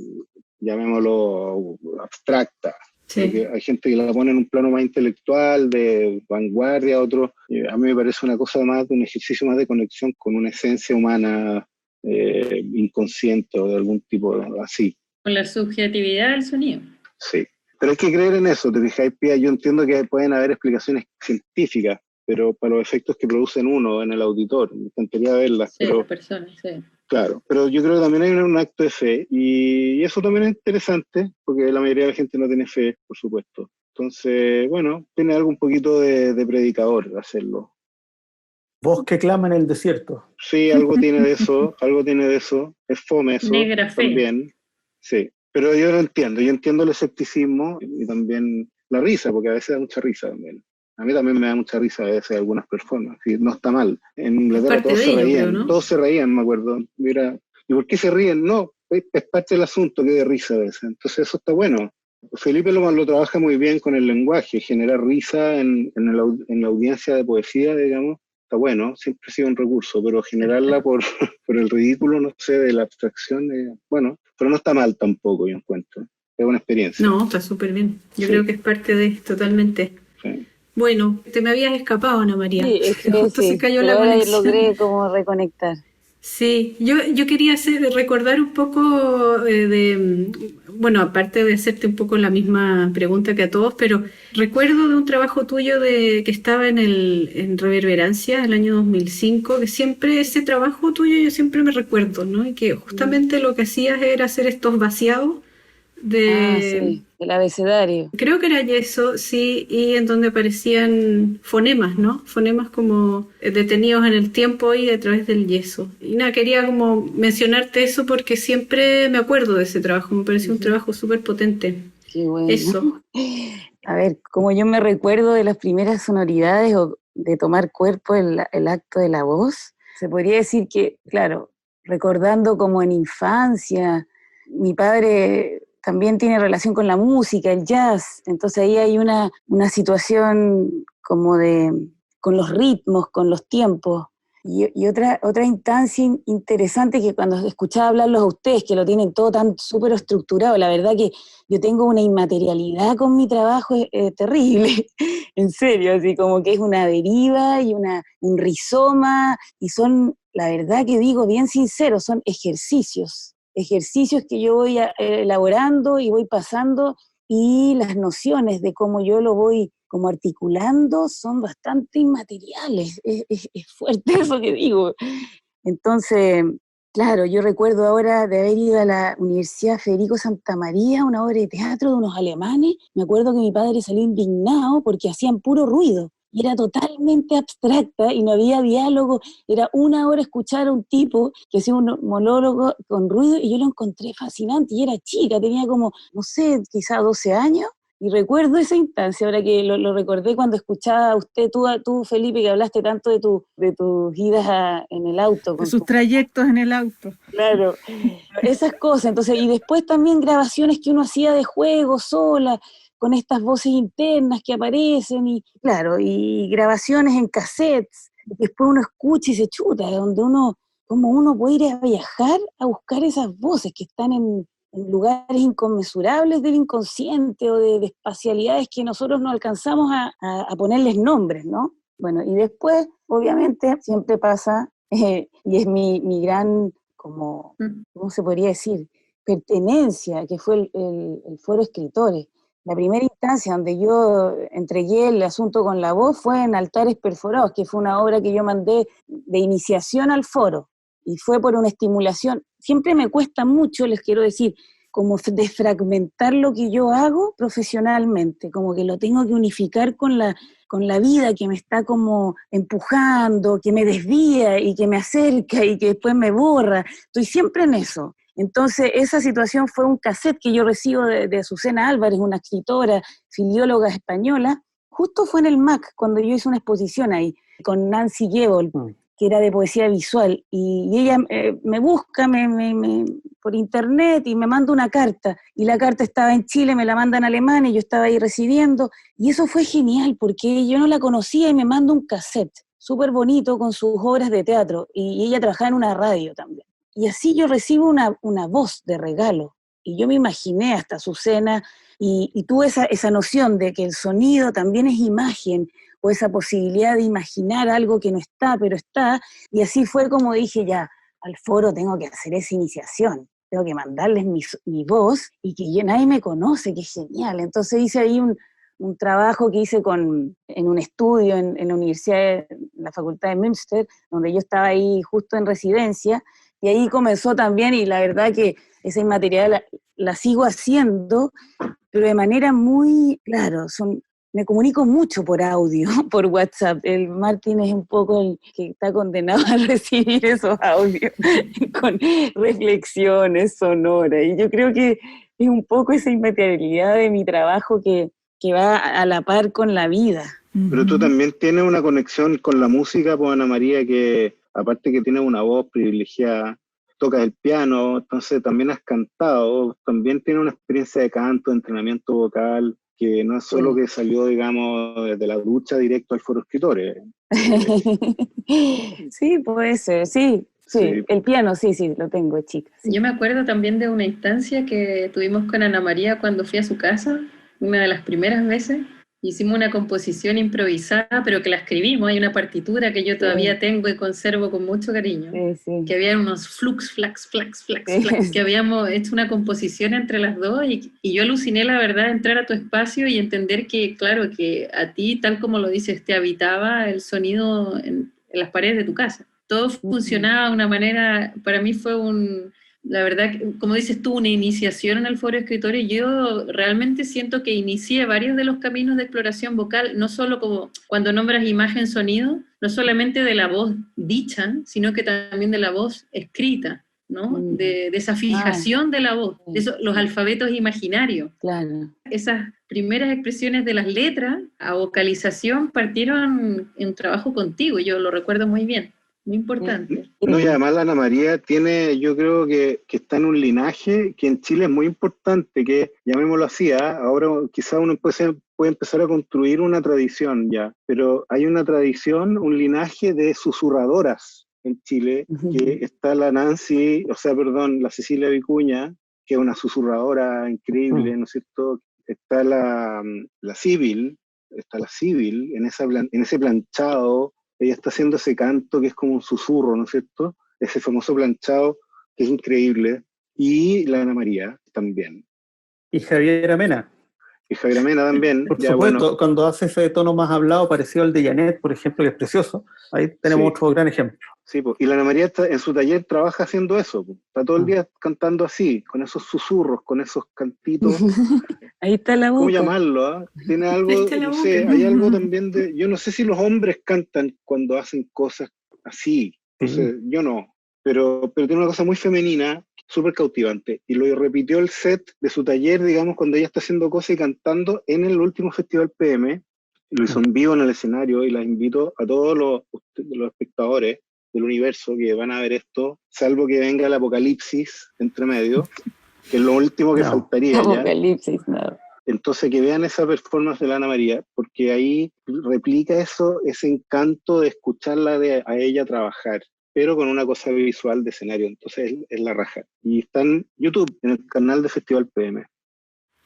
llamémoslo abstracta. Sí. Porque hay gente que la pone en un plano más intelectual, de vanguardia, otros. A mí me parece una cosa más, un ejercicio más de conexión con una esencia humana inconsciente o de algún tipo así. Con la subjetividad del sonido. Sí, pero hay que creer en eso, te fijáis, Pía, yo entiendo que pueden haber explicaciones científicas, pero para los efectos que producen uno en el auditor, me encantaría verlas. Sí, pero, las personas, sí. Claro, pero yo creo que también hay un acto de fe, y eso también es interesante, porque la mayoría de la gente no tiene fe, por supuesto. Entonces, bueno, tiene algo un poquito de predicador hacerlo. Voz que clama en el desierto. Sí, algo tiene de eso, algo tiene de eso. Es fome eso Negra fe. también. Sí, pero yo lo entiendo, yo entiendo el escepticismo y también la risa, porque a veces da mucha risa también. A mí también me da mucha risa a veces algunas personas, y no está mal. En Inglaterra Parte todos de se ello, reían, creo, ¿no? todos se reían, me acuerdo. Mira, ¿y por qué se ríen? No, es parte del asunto que de risa a veces. Entonces eso está bueno. Felipe lo trabaja muy bien con el lenguaje, generar risa en la audiencia de poesía, digamos. Está bueno, siempre ha sido un recurso, pero generarla por el ridículo, no sé, de la abstracción, bueno, pero no está mal tampoco, yo encuentro. Es una experiencia. No, está súper bien. Yo Sí. creo que es parte de totalmente. Sí. Bueno, te me habías escapado, Ana María. Sí, es que Justo se sí, cayó pero la ahora conexión. logré como reconectar. Sí, yo quería recordar un poco bueno, aparte de hacerte un poco la misma pregunta que a todos, pero recuerdo de un trabajo tuyo que estaba en Reverberancia el año 2005, que siempre ese trabajo tuyo yo siempre me recuerdo, ¿no? Y que justamente lo que hacías era hacer estos vaciados Ah, de... sí, el abecedario. Creo que era yeso, sí, y en donde aparecían fonemas, ¿no? Fonemas como detenidos en el tiempo y a través del yeso. Y nada, quería como mencionarte eso porque siempre me acuerdo de ese trabajo, me pareció un trabajo súper potente. Qué bueno. Eso. A ver, como yo me recuerdo de las primeras sonoridades o de tomar cuerpo el acto de la voz, se podría decir que, claro, recordando como en infancia, mi padre también tiene relación con la música, el jazz, entonces ahí hay una situación como con los ritmos, con los tiempos. Y otra instancia interesante que cuando escuchaba hablarlos a ustedes, que lo tienen todo tan súper estructurado, la verdad que yo tengo una inmaterialidad con mi trabajo terrible, en serio, así como que es una deriva y un rizoma, y son, la verdad que digo bien sincero, son ejercicios que yo voy elaborando y voy pasando, y las nociones de cómo yo lo voy como articulando son bastante inmateriales, es fuerte eso que digo. Entonces, claro, yo recuerdo ahora de haber ido a la Universidad Federico Santa María, una obra de teatro de unos alemanes. Me acuerdo que mi padre salió indignado porque hacían puro ruido y era totalmente abstracta y no había diálogo. Era una hora escuchar a un tipo que hacía un monólogo con ruido y yo lo encontré fascinante. Y era chica, tenía como, no sé, quizá 12 años. Y recuerdo esa instancia, ahora que lo recordé cuando escuchaba a usted, tú Felipe, que hablaste tanto de tus idas en el auto. De Con sus trayectos en el auto. Claro, esas cosas. Entonces, y después también grabaciones que uno hacía de juego sola, con estas voces internas que aparecen, y claro, y grabaciones en cassettes. Después uno escucha y se chuta, como uno puede ir a viajar a buscar esas voces que están en lugares inconmensurables del inconsciente o de espacialidades que nosotros no alcanzamos a ponerles nombres, ¿no? Bueno, y después, obviamente, siempre pasa, y es mi gran, como, ¿cómo se podría decir? Pertenencia, que fue el Foro Escritores. La primera instancia donde yo entregué el asunto con la voz fue en Altares Perforados, que fue una obra que yo mandé de iniciación al foro, y fue por una estimulación. Siempre me cuesta mucho, les quiero decir, como desfragmentar lo que yo hago profesionalmente, como que lo tengo que unificar con la vida que me está como empujando, que me desvía y que me acerca y que después me borra. Estoy siempre en eso. Entonces, esa situación fue un cassette que yo recibo de Azucena Álvarez, una escritora, filióloga española. Justo fue en el MAC, cuando yo hice una exposición ahí, con Nancy Gebel, que era de poesía visual, y ella me busca por internet y me manda una carta, y la carta estaba en Chile, me la manda en Alemania, y yo estaba ahí recibiendo, y eso fue genial, porque yo no la conocía y me manda un cassette súper bonito con sus obras de teatro, y ella trabajaba en una radio también. Y así yo recibo una voz de regalo, y yo me imaginé hasta Azucena, y tuve esa noción de que el sonido también es imagen, o esa posibilidad de imaginar algo que no está, pero está, y así fue como dije, ya, al foro tengo que hacer esa iniciación, tengo que mandarles mi voz, y que nadie me conoce, que es genial. Entonces hice ahí un trabajo que hice en un estudio en la Universidad, en la Facultad de Münster, donde yo estaba ahí justo en residencia, y ahí comenzó también, y la verdad que esa inmaterialidad la sigo haciendo, pero de manera muy, claro, son me comunico mucho por audio, por WhatsApp. El Martín es un poco el que está condenado a recibir esos audios con reflexiones sonoras. Y yo creo que es un poco esa inmaterialidad de mi trabajo que va a la par con la vida. Pero tú también tienes una conexión con la música, pues Ana María, que aparte que tienes una voz privilegiada, tocas el piano, entonces también has cantado, también tienes una experiencia de canto, de entrenamiento vocal, que no es solo que salió, digamos, desde la ducha directo al Foro Escritores. Sí, puede ser, sí. El piano, sí, lo tengo, chica. Sí. Yo me acuerdo también de una instancia que tuvimos con Ana María cuando fui a su casa, una de las primeras veces. Hicimos una composición improvisada, pero que la escribimos. Hay una partitura que yo todavía tengo y conservo con mucho cariño. Sí. Que había unos flux, flax, que habíamos hecho una composición entre las dos y yo aluciné, la verdad, entrar a tu espacio y entender que, claro, que a ti, tal como lo dices, te habitaba el sonido en las paredes de tu casa. Todo funcionaba de una manera, para mí fue la verdad, como dices tú, una iniciación en el Foro Escritores. Yo realmente siento que inicié varios de los caminos de exploración vocal, no solo como cuando nombras imagen, sonido, no solamente de la voz dicha, sino que también de la voz escrita, ¿no? De esa fijación de la voz, de los alfabetos imaginarios. Claro. Esas primeras expresiones de las letras a vocalización partieron en un trabajo contigo, yo lo recuerdo muy bien. Muy importante. No, y además la Ana María tiene, yo creo que está en un linaje que en Chile es muy importante, que llamémoslo así, ahora quizá uno puede empezar a construir una tradición ya, pero hay una tradición, un linaje de susurradoras en Chile, que está la la Cecilia Vicuña, que es una susurradora increíble, ¿no es cierto? Está la Sibyl, en ese planchado. Ella está haciendo ese canto que es como un susurro, ¿no es cierto? Ese famoso planchado que es increíble. Y la Ana María también. Y Javier Amena. Y Javier Amena también. Por supuesto, cuando hace ese tono más hablado, parecido al de Janet, por ejemplo, que es precioso. Ahí tenemos otro gran ejemplo. Sí, y la Ana María en su taller trabaja haciendo eso. Está todo el día cantando así, con esos susurros, con esos cantitos. Ahí está la boca. ¿Cómo llamarlo? Tiene algo, no sé, hay algo también de... Yo no sé si los hombres cantan cuando hacen cosas así. No sé, yo no. Pero tiene una cosa muy femenina, súper cautivante. Y lo repitió el set de su taller, digamos, cuando ella está haciendo cosas y cantando en el último Festival PM. Lo hizo en vivo en el escenario y las invito a todos los espectadores del universo que van a ver esto, salvo que venga el apocalipsis entre medio, que es lo último que faltaría. Apocalipsis, no. Entonces que vean esa performance de la Ana María, porque ahí replica ese encanto de escucharla a ella trabajar, pero con una cosa visual de escenario. Entonces es la raja. Y está en YouTube, en el canal de Festival PM.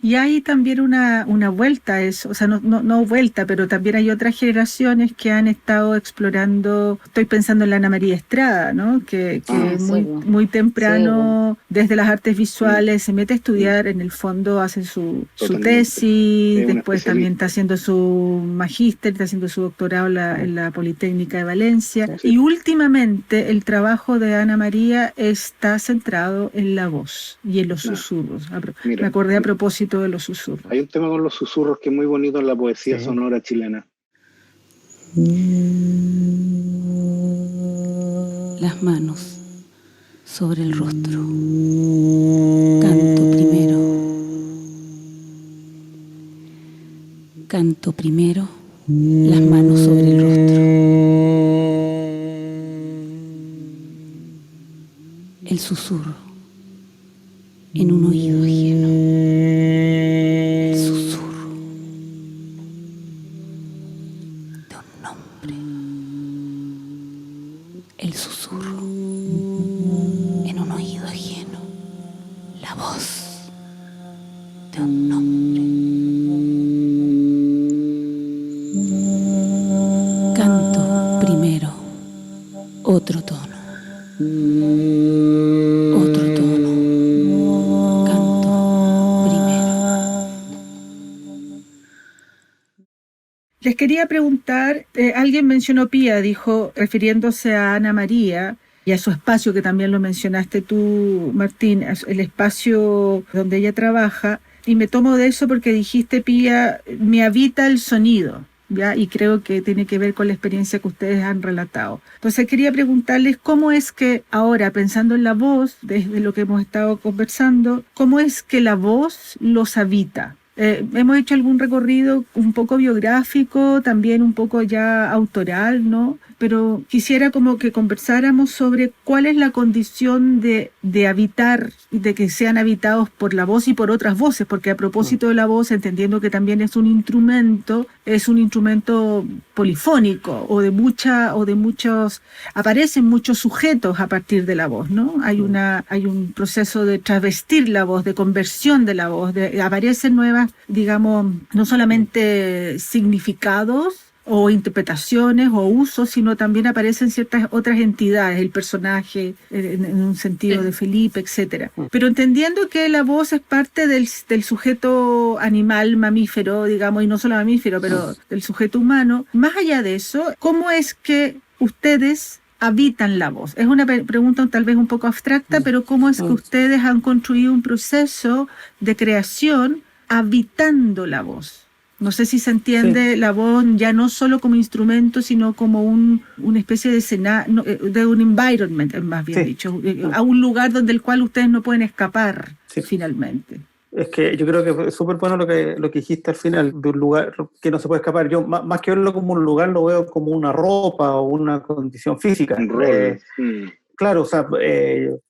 Y hay también una vuelta a eso, o sea, no vuelta, pero también hay otras generaciones que han estado explorando, estoy pensando en la Ana María Estrada, ¿no? Que muy temprano, desde las artes visuales, se mete a estudiar, en el fondo hace su tesis, después también está haciendo su magíster, está haciendo su doctorado en la Politécnica de Valencia, y últimamente el trabajo de Ana María está centrado en la voz y en los susurros. Me acordé a propósito de los susurros. Hay un tema con los susurros que es muy bonito en la poesía sonora chilena. Las manos sobre el rostro. Canto primero. Canto primero. Las manos sobre el rostro. El susurro en un oído ajeno. El susurro de un nombre. El susurro en un oído ajeno. La voz de un nombre. Canto primero. Otro tono. Otro tono. Les quería preguntar, alguien mencionó Pía, dijo, refiriéndose a Ana María y a su espacio, que también lo mencionaste tú, Martín, el espacio donde ella trabaja, y me tomo de eso porque dijiste, Pía, me habita el sonido, ¿ya? Y creo que tiene que ver con la experiencia que ustedes han relatado. Entonces quería preguntarles cómo es que ahora, pensando en la voz, desde lo que hemos estado conversando, cómo es que la voz los habita. Hemos hecho algún recorrido un poco biográfico, también un poco ya autoral, ¿no? Pero quisiera como que conversáramos sobre cuál es la condición de habitar, de que sean habitados por la voz y por otras voces, porque a propósito de la voz, entendiendo que también es un instrumento polifónico, aparecen muchos sujetos a partir de la voz, ¿no? Hay un proceso de travestir la voz, de conversión de la voz, aparecen nuevas, digamos, no solamente significados o interpretaciones o usos, sino también aparecen ciertas otras entidades, el personaje en un sentido de Felipe, etcétera. Pero entendiendo que la voz es parte del sujeto animal, mamífero, digamos, y no solo mamífero, pero del sujeto humano, más allá de eso, ¿cómo es que ustedes habitan la voz? Es una pregunta tal vez un poco abstracta, pero ¿cómo es que ustedes han construido un proceso de creación habitando la voz? No sé si se entiende la voz ya no solo como instrumento, sino como una especie de escenario, de un environment, más bien dicho, a un lugar donde el cual ustedes no pueden escapar finalmente. Es que yo creo que es súper bueno lo que dijiste al final, de un lugar que no se puede escapar. Yo, más que verlo como un lugar, lo veo como una ropa o una condición física. Un rol. Claro, o sea,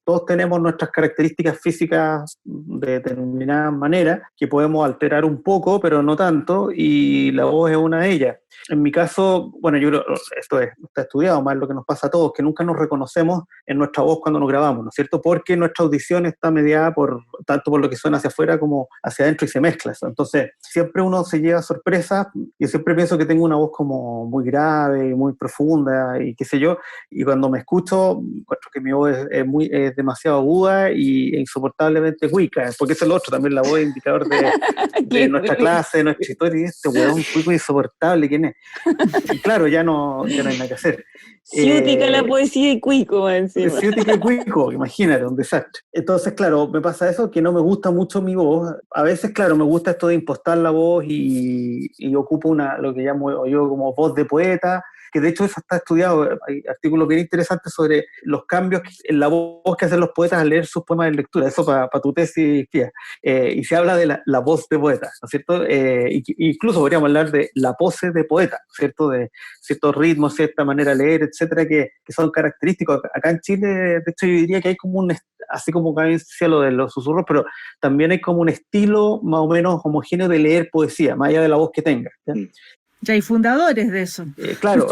todos tenemos nuestras características físicas de determinada manera, que podemos alterar un poco, pero no tanto, y la voz es una de ellas. En mi caso, bueno, yo creo, esto está estudiado, más lo que nos pasa a todos, que nunca nos reconocemos en nuestra voz cuando nos grabamos, ¿no es cierto? Porque nuestra audición está mediada tanto por lo que suena hacia afuera como hacia adentro y se mezcla eso. Entonces, siempre uno se lleva sorpresas. Yo siempre pienso que tengo una voz como muy grave, muy profunda y qué sé yo, y cuando me escucho, encuentro que mi voz es demasiado aguda e insoportablemente cuica, porque eso es lo otro, también la voz es indicador de nuestra clase, de nuestra historia, y este huevón cuico insoportable, ¿quién es? Y claro, ya no hay nada que hacer. Ciútica la poesía y cuico encima. Ciútica y cuico, imagínate, un desastre. Entonces, claro, me pasa eso, que no me gusta mucho mi voz. A veces, claro, me gusta esto de impostar la voz y ocupo lo que llamo yo como voz de poeta, que de hecho eso está estudiado. Hay artículos bien interesantes sobre los cambios en la voz que hacen los poetas al leer sus poemas de lectura. Eso para tu tesis, tía. Y se habla de la voz de poeta, ¿no es cierto? Incluso podríamos hablar de la pose de poeta, ¿no es cierto? De ciertos ritmos, cierta manera de leer, etcétera, que son característicos. Acá en Chile, de hecho, yo diría que hay como así como acá decía lo de los susurros, pero también hay como un estilo más o menos homogéneo de leer poesía, más allá de la voz que tenga, ¿ya? Ya hay fundadores de eso. Claro.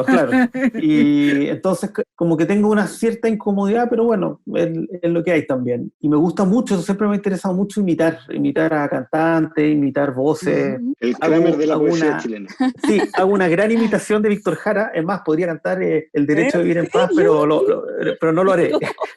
Y entonces como que tengo una cierta incomodidad, pero bueno, es lo que hay también. Y me gusta mucho, siempre me ha interesado mucho imitar a cantantes, imitar voces. El Kramer de la poesía chilena. Sí, hago una gran imitación de Víctor Jara. Es más, podría cantar El derecho a vivir en paz, pero no lo haré.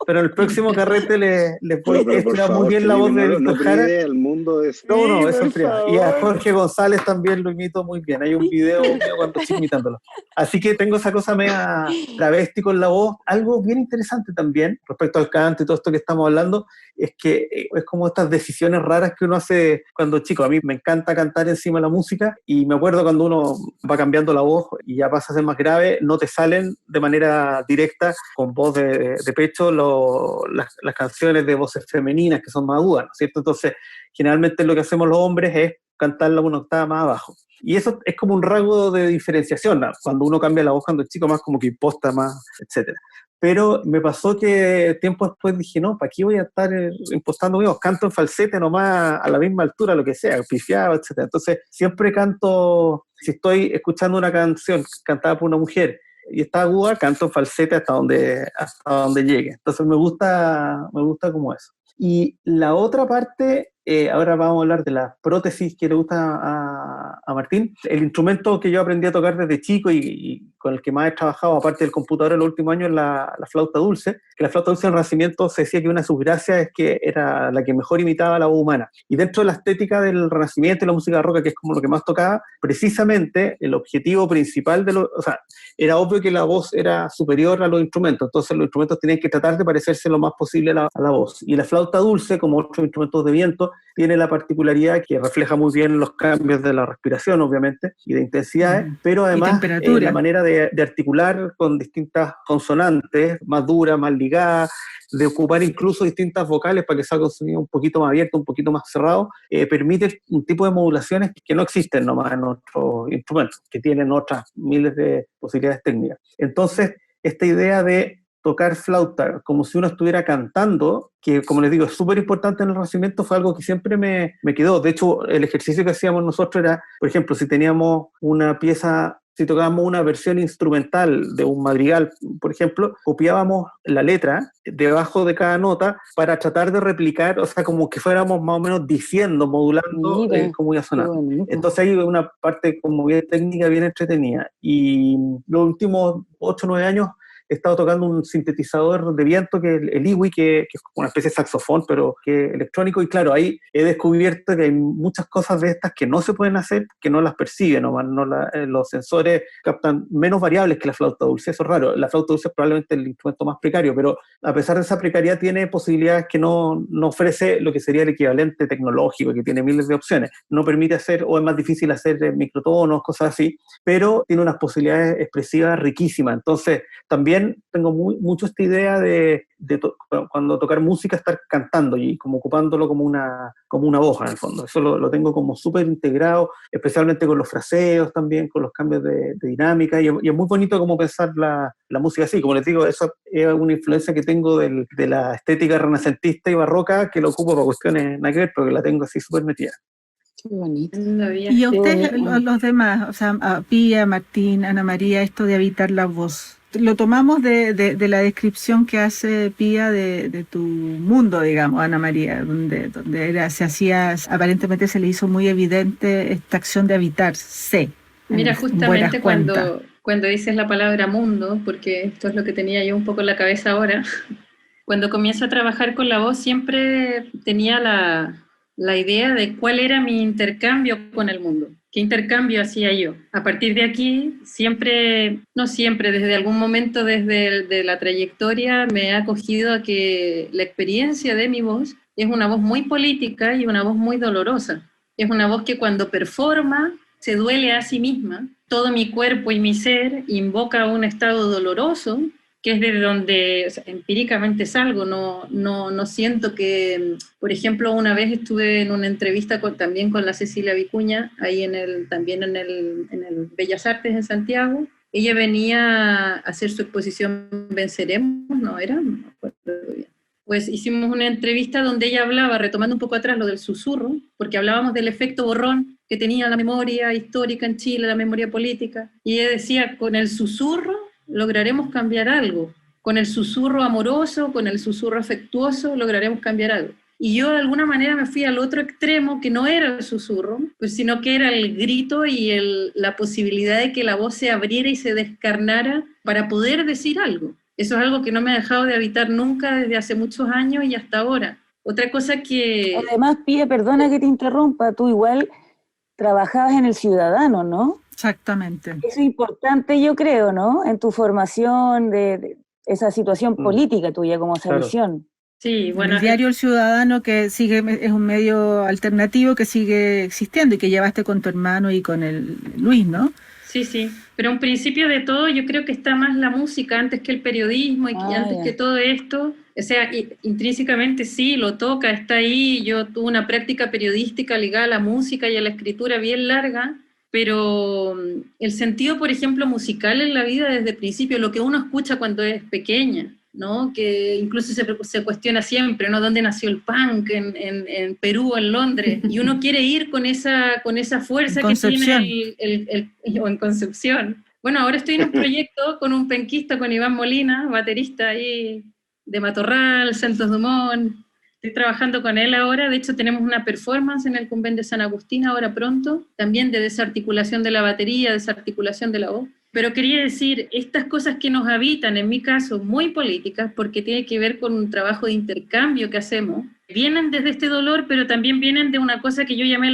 Pero en el próximo carrete les voy a estirar muy bien la voz de Víctor Jara. Al mundo de No, eso es frío. Y a Jorge González también lo imito muy bien. Hay un video cuando estoy imitándolo. Así que tengo esa cosa media travesti con la voz. Algo bien interesante también respecto al canto y todo esto que estamos hablando es que es como estas decisiones raras que uno hace cuando chico. A mí me encanta cantar encima de la música y me acuerdo cuando uno va cambiando la voz y ya pasa a ser más grave, no te salen de manera directa con voz de pecho las canciones de voces femeninas que son más agudas, ¿no es cierto? Entonces, generalmente lo que hacemos los hombres es cantarla una octava más abajo. Y eso es como un rasgo de diferenciación, ¿no? Cuando uno cambia la voz cuando es chico, más como que imposta más, etcétera. Pero me pasó que tiempo después dije, no, ¿para qué voy a estar impostando mi voz? Canto en falsete nomás a la misma altura, lo que sea, pifiado, etcétera. Entonces, siempre canto, si estoy escuchando una canción cantada por una mujer y está aguda, canto en falsete hasta donde llegue. Entonces, me gusta como eso. Y la otra parte, ahora vamos a hablar de la prótesis que le gusta a Martín. El instrumento que yo aprendí a tocar desde chico y con el que más he trabajado, aparte del computador en los últimos años, es la flauta dulce. Que la flauta dulce en el Renacimiento se decía que una de sus gracias es que era la que mejor imitaba la voz humana. Y dentro de la estética del Renacimiento y la música barroca, que es como lo que más tocaba, precisamente el objetivo principal era obvio que la voz era superior a los instrumentos, entonces los instrumentos tenían que tratar de parecerse lo más posible a la voz. Y la flauta dulce, como otros instrumentos de viento, tiene la particularidad que refleja muy bien los cambios de la respiración, obviamente, y de intensidades, pero además la manera de articular con distintas consonantes, más duras, más ligadas, de ocupar incluso distintas vocales para que salga un sonido un poquito más abierto, un poquito más cerrado, permite un tipo de modulaciones que no existen nomás en otros instrumentos, que tienen otras miles de posibilidades técnicas. Entonces, esta idea de tocar flauta como si uno estuviera cantando, que como les digo es súper importante en el Renacimiento, fue algo que siempre me quedó. De hecho, el ejercicio que hacíamos nosotros era, por ejemplo, si teníamos una pieza, si tocábamos una versión instrumental de un madrigal, por ejemplo, copiábamos la letra debajo de cada nota para tratar de replicar, o sea, como que fuéramos más o menos diciendo, modulando cómo iba a sonar. Entonces hay una parte como bien técnica, bien entretenida. Y los últimos 8 o 9 años he estado tocando un sintetizador de viento, que es el Iwi, que es una especie de saxofón, pero que es electrónico, y claro, ahí he descubierto que hay muchas cosas de estas que no se pueden hacer, que no las perciben, los sensores captan menos variables que la flauta dulce, eso es raro. La flauta dulce es probablemente el instrumento más precario, pero a pesar de esa precariedad tiene posibilidades que no ofrece lo que sería el equivalente tecnológico, que tiene miles de opciones. No permite hacer, o es más difícil hacer microtonos, cosas así, pero tiene unas posibilidades expresivas riquísimas. Entonces, también tengo mucho esta idea de cuando tocar música, estar cantando y como ocupándolo como una voz en el fondo. Eso lo tengo como súper integrado, especialmente con los fraseos también, con los cambios de dinámica, y es muy bonito como pensar la música así. Como les digo, eso es una influencia que tengo de la estética renacentista y barroca, que lo ocupo para cuestiones nada que ver, pero que la tengo así súper metida. Qué bonito. Y a ustedes, los demás, o sea, a Pía, Martín, Ana María, esto de habitar la voz, lo tomamos de la descripción que hace Pía de tu mundo, digamos, Ana María, donde aparentemente se le hizo muy evidente esta acción de habitarse. Mira, justamente cuando dices la palabra mundo, porque esto es lo que tenía yo un poco en la cabeza ahora, cuando comienzo a trabajar con la voz siempre tenía la idea de cuál era mi intercambio con el mundo. ¿Qué intercambio hacía yo? A partir de aquí, desde algún momento desde la trayectoria me he acogido a que la experiencia de mi voz es una voz muy política y una voz muy dolorosa. Es una voz que cuando performa se duele a sí misma. Todo mi cuerpo y mi ser invoca un estado doloroso, que es de donde empíricamente salgo. No siento que, por ejemplo, una vez estuve en una entrevista también con la Cecilia Vicuña, ahí también en el Bellas Artes en Santiago. Ella venía a hacer su exposición Venceremos, no me acuerdo bien. Pues hicimos una entrevista donde ella hablaba, retomando un poco atrás lo del susurro, porque hablábamos del efecto borrón que tenía la memoria histórica en Chile, la memoria política, y ella decía, con el susurro lograremos cambiar algo. Con el susurro amoroso, con el susurro afectuoso, lograremos cambiar algo. Y yo de alguna manera me fui al otro extremo, que no era el susurro, pues, sino que era el grito y la posibilidad de que la voz se abriera y se descarnara para poder decir algo. Eso es algo que no me ha dejado de habitar nunca desde hace muchos años y hasta ahora. Otra cosa que... Además, Pía, perdona que te interrumpa, tú igual trabajabas en El Ciudadano, ¿no? Exactamente. Eso es importante, yo creo, ¿no? En tu formación de esa situación política tuya, como esa visión. Sí, bueno. El diario El Ciudadano, que es un medio alternativo que sigue existiendo y que llevaste con tu hermano y con el Luis, ¿no? Sí. Pero en principio de todo yo creo que está más la música antes que el periodismo y antes que todo esto. O sea, intrínsecamente sí, lo toca, está ahí. Yo tuve una práctica periodística ligada a la música y a la escritura bien larga, pero el sentido, por ejemplo, musical en la vida desde el principio, lo que uno escucha cuando es pequeña, ¿no? Que incluso se cuestiona siempre, ¿no? ¿Dónde nació el punk? ¿En Perú o en Londres? Y uno quiere ir con esa fuerza que tiene o en Concepción. Bueno, ahora estoy en un proyecto con un penquista, con Iván Molina, baterista ahí de Matorral, Santos Dumont. Estoy trabajando con él ahora. De hecho tenemos una performance en el Convent de San Agustín ahora pronto, también de desarticulación de la batería, desarticulación de la voz. Pero quería decir, estas cosas que nos habitan, en mi caso, muy políticas, porque tiene que ver con un trabajo de intercambio que hacemos, vienen desde este dolor, pero también vienen de una cosa que yo llamé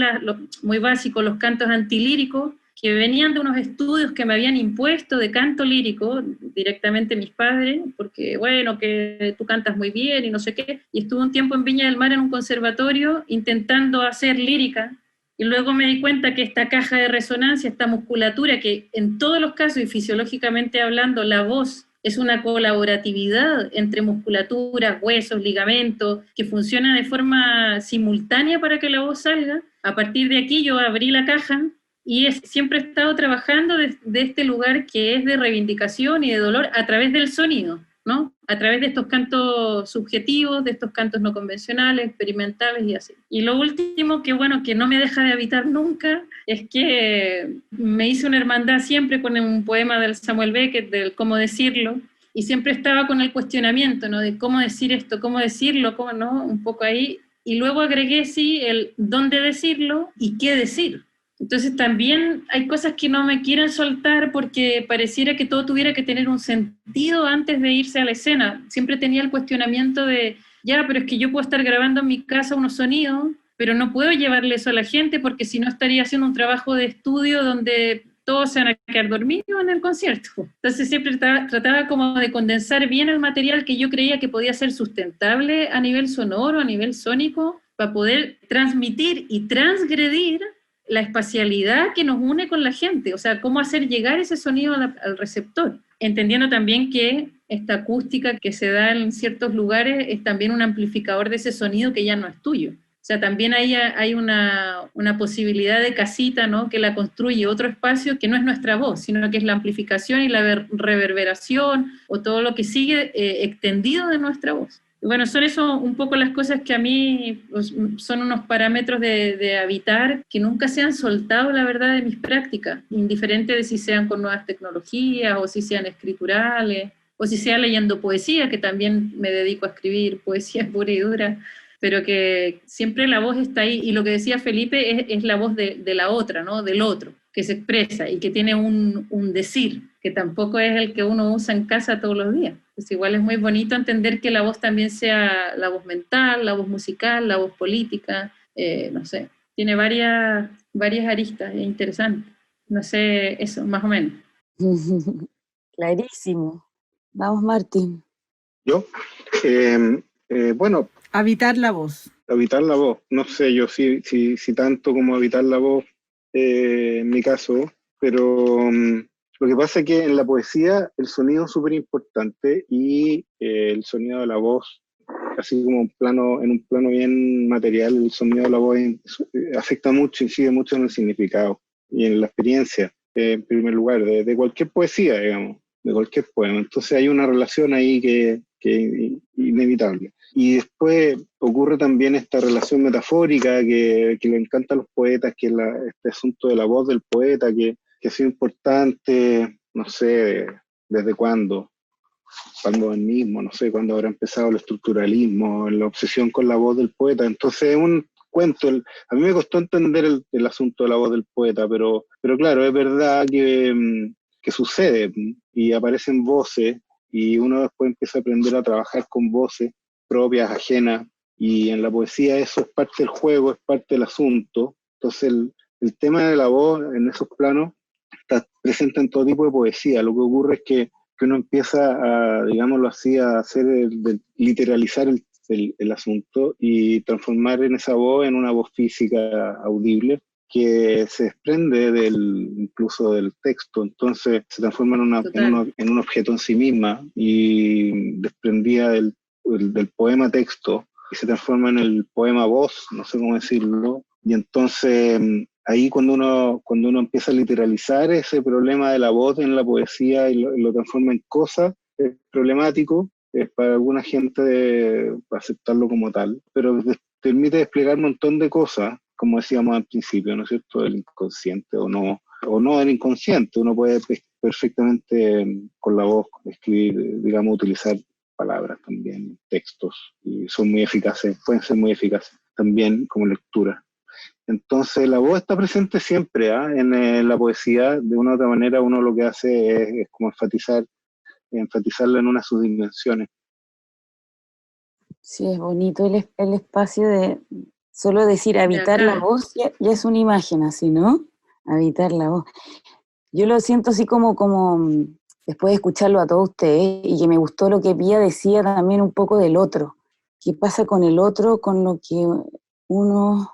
muy básico, los cantos antilíricos, que venían de unos estudios que me habían impuesto de canto lírico, directamente mis padres, porque bueno, que tú cantas muy bien y no sé qué, y estuve un tiempo en Viña del Mar en un conservatorio intentando hacer lírica, y luego me di cuenta que esta caja de resonancia, esta musculatura, que en todos los casos y fisiológicamente hablando, la voz es una colaboratividad entre musculaturas, huesos, ligamentos, que funciona de forma simultánea para que la voz salga. A partir de aquí yo abrí la caja y siempre he estado trabajando de este lugar que es de reivindicación y de dolor a través del sonido, ¿no? A través de estos cantos subjetivos, de estos cantos no convencionales, experimentales y así. Y lo último que, bueno, que no me deja de habitar nunca, es que me hice una hermandad siempre con un poema del Samuel Beckett, del cómo decirlo, y siempre estaba con el cuestionamiento, ¿no? De cómo decir esto, cómo decirlo, cómo no, un poco ahí. Y luego agregué, sí, el dónde decirlo y qué decir. Entonces también hay cosas que no me quieren soltar porque pareciera que todo tuviera que tener un sentido antes de irse a la escena. Siempre tenía el cuestionamiento de, ya, pero es que yo puedo estar grabando en mi casa unos sonidos, pero no puedo llevarle eso a la gente porque si no estaría haciendo un trabajo de estudio donde todos se van a quedar dormidos en el concierto. Entonces siempre trataba como de condensar bien el material que yo creía que podía ser sustentable a nivel sonoro, a nivel sónico, para poder transmitir y transgredir la espacialidad que nos une con la gente, o sea, cómo hacer llegar ese sonido al receptor, entendiendo también que esta acústica que se da en ciertos lugares es también un amplificador de ese sonido que ya no es tuyo. O sea, también hay una posibilidad de casita, ¿no?, que la construye otro espacio que no es nuestra voz, sino que es la amplificación y la reverberación o todo lo que sigue extendido de nuestra voz. Bueno, son eso un poco las cosas que a mí pues, son unos parámetros de habitar que nunca se han soltado, la verdad, de mis prácticas, indiferente de si sean con nuevas tecnologías o si sean escriturales o si sea leyendo poesía, que también me dedico a escribir poesía pura y dura, pero que siempre la voz está ahí. Y lo que decía Felipe es la voz de la otra, ¿no?, del otro, que se expresa y que tiene un decir, que tampoco es el que uno usa en casa todos los días. Pues igual es muy bonito entender que la voz también sea la voz mental, la voz musical, la voz política, no sé, tiene varias aristas, es interesante. No sé, eso, más o menos. Clarísimo. Vamos, Martín. Yo, bueno, Habitar la voz. habitar la voz, no sé yo si tanto como habitar la voz en mi caso, pero lo que pasa es que en la poesía el sonido es súper importante y el sonido de la voz, así como en un plano bien material, el sonido de la voz afecta mucho, incide mucho en el significado y en la experiencia, en primer lugar, de cualquier poesía, digamos, de cualquier poema. Entonces hay una relación ahí que es inevitable. Y después ocurre también esta relación metafórica que le encanta a los poetas, que es este asunto de la voz del poeta, que ha sido importante, no sé, desde cuándo el mismo, no sé, cuándo habrá empezado el estructuralismo, la obsesión con la voz del poeta. Entonces es un cuento, a mí me costó entender el asunto de la voz del poeta, pero claro, es verdad que sucede y aparecen voces y uno después empieza a aprender a trabajar con voces propias, ajenas, y en la poesía eso es parte del juego, es parte del asunto. Entonces el tema de la voz en esos planos está presente en todo tipo de poesía. Lo que ocurre es que uno empieza a, digámoslo así, a hacer literalizar el asunto y transformar en esa voz en una voz física audible que se desprende incluso del texto, entonces se transforma en un objeto en sí misma y desprendida del poema texto y se transforma en el poema voz, no sé cómo decirlo, y entonces ahí cuando uno empieza a literalizar ese problema de la voz en la poesía y lo transforma en cosa, es problemático, para alguna gente aceptarlo como tal, pero permite desplegar un montón de cosas, como decíamos al principio, ¿no es cierto?, del inconsciente o no del inconsciente. Uno puede perfectamente con la voz escribir, digamos, utilizar palabras también, textos, y son muy eficaces, pueden ser muy eficaces también como lectura. Entonces la voz está presente siempre, en la poesía. De una u otra manera uno lo que hace es como enfatizarla en una de sus dimensiones. Sí, es bonito el espacio de solo decir habitar la voz, ya es una imagen así, ¿no? Habitar la voz. Yo lo siento así como después de escucharlo a todos ustedes, y que me gustó lo que Pía decía también un poco del otro. ¿Qué pasa con el otro, con lo que uno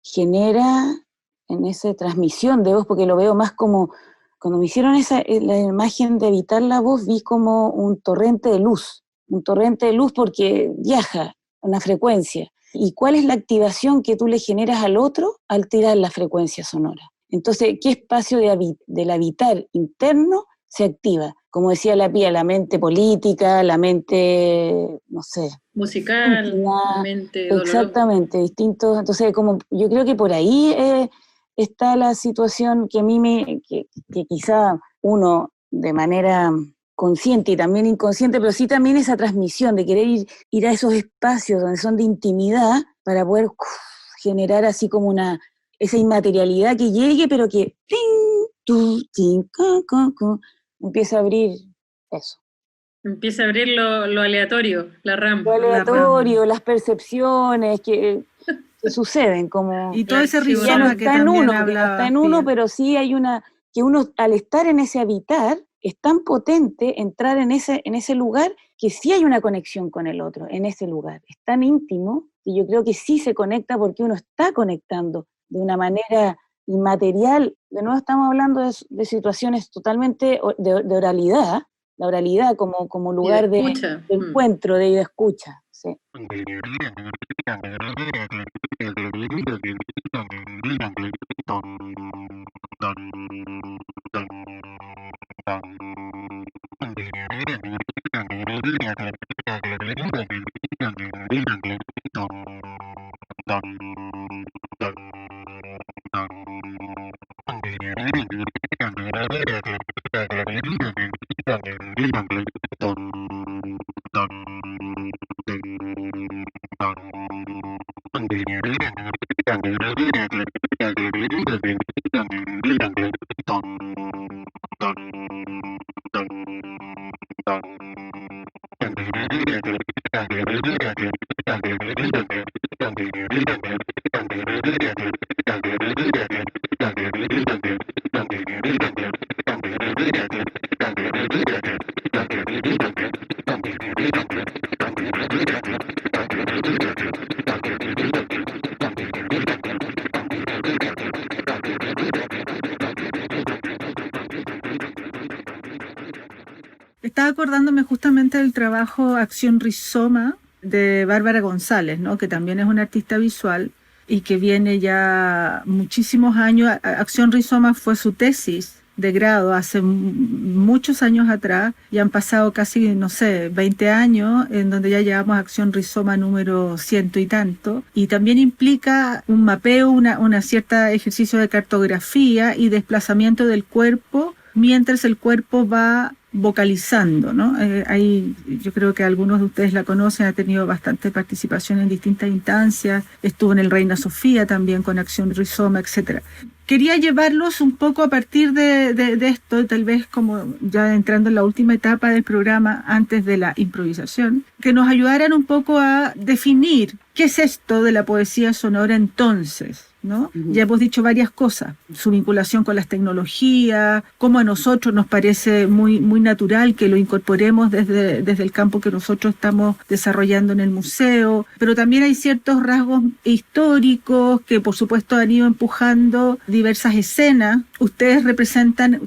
genera en esa transmisión de voz? Porque lo veo más como, cuando me hicieron la imagen de habitar la voz, vi como un torrente de luz porque viaja a una frecuencia. ¿Y cuál es la activación que tú le generas al otro al tirar la frecuencia sonora? Entonces, ¿qué espacio del habitar interno se activa? Como decía la Pía, la mente política, la mente, no sé, musical, íntima, mente dolorosa. exactamente, distintos. Entonces, como yo creo que por ahí está la situación que a mí que quizá uno de manera consciente y también inconsciente, pero sí también esa transmisión de querer ir a esos espacios donde son de intimidad para poder generar así como esa inmaterialidad que llegue, pero que empieza a abrir eso. Empieza a abrir lo aleatorio, la RAM. Lo aleatorio, las percepciones que suceden, como Y todo ese ya no rizoma que está en también uno, que no está en uno, Pía. pero sí hay que uno al estar en ese habitar, es tan potente entrar en ese lugar que sí hay una conexión con el otro, en ese lugar. Es tan íntimo que yo creo que sí se conecta porque uno está conectando de una manera inmaterial. De nuevo estamos hablando de situaciones totalmente de oralidad, la oralidad como lugar de encuentro, de escucha. Sí. Estaba acordándome justamente del trabajo Acción Rizoma de Bárbara González, ¿no? Que también es una artista visual y que viene ya muchísimos años. Acción Rizoma fue su tesis de grado hace muchos años atrás, y han pasado casi, no sé, 20 años, en donde ya llevamos Acción Rizoma número 100 y tanto, y también implica un mapeo, una cierta ejercicio de cartografía y desplazamiento del cuerpo, mientras el cuerpo va vocalizando, ¿no? Yo creo que algunos de ustedes la conocen, ha tenido bastante participación en distintas instancias, estuvo en el Reina Sofía también con Acción Rizoma, etcétera. Quería llevarlos un poco a partir de esto, tal vez como ya entrando en la última etapa del programa, antes de la improvisación, que nos ayudaran un poco a definir qué es esto de la poesía sonora entonces, ¿no? Uh-huh. Ya hemos dicho varias cosas, su vinculación con las tecnologías, cómo a nosotros nos parece muy natural que lo incorporemos desde el campo que nosotros estamos desarrollando en el museo, pero también hay ciertos rasgos históricos que por supuesto han ido empujando diversas escenas. Ustedes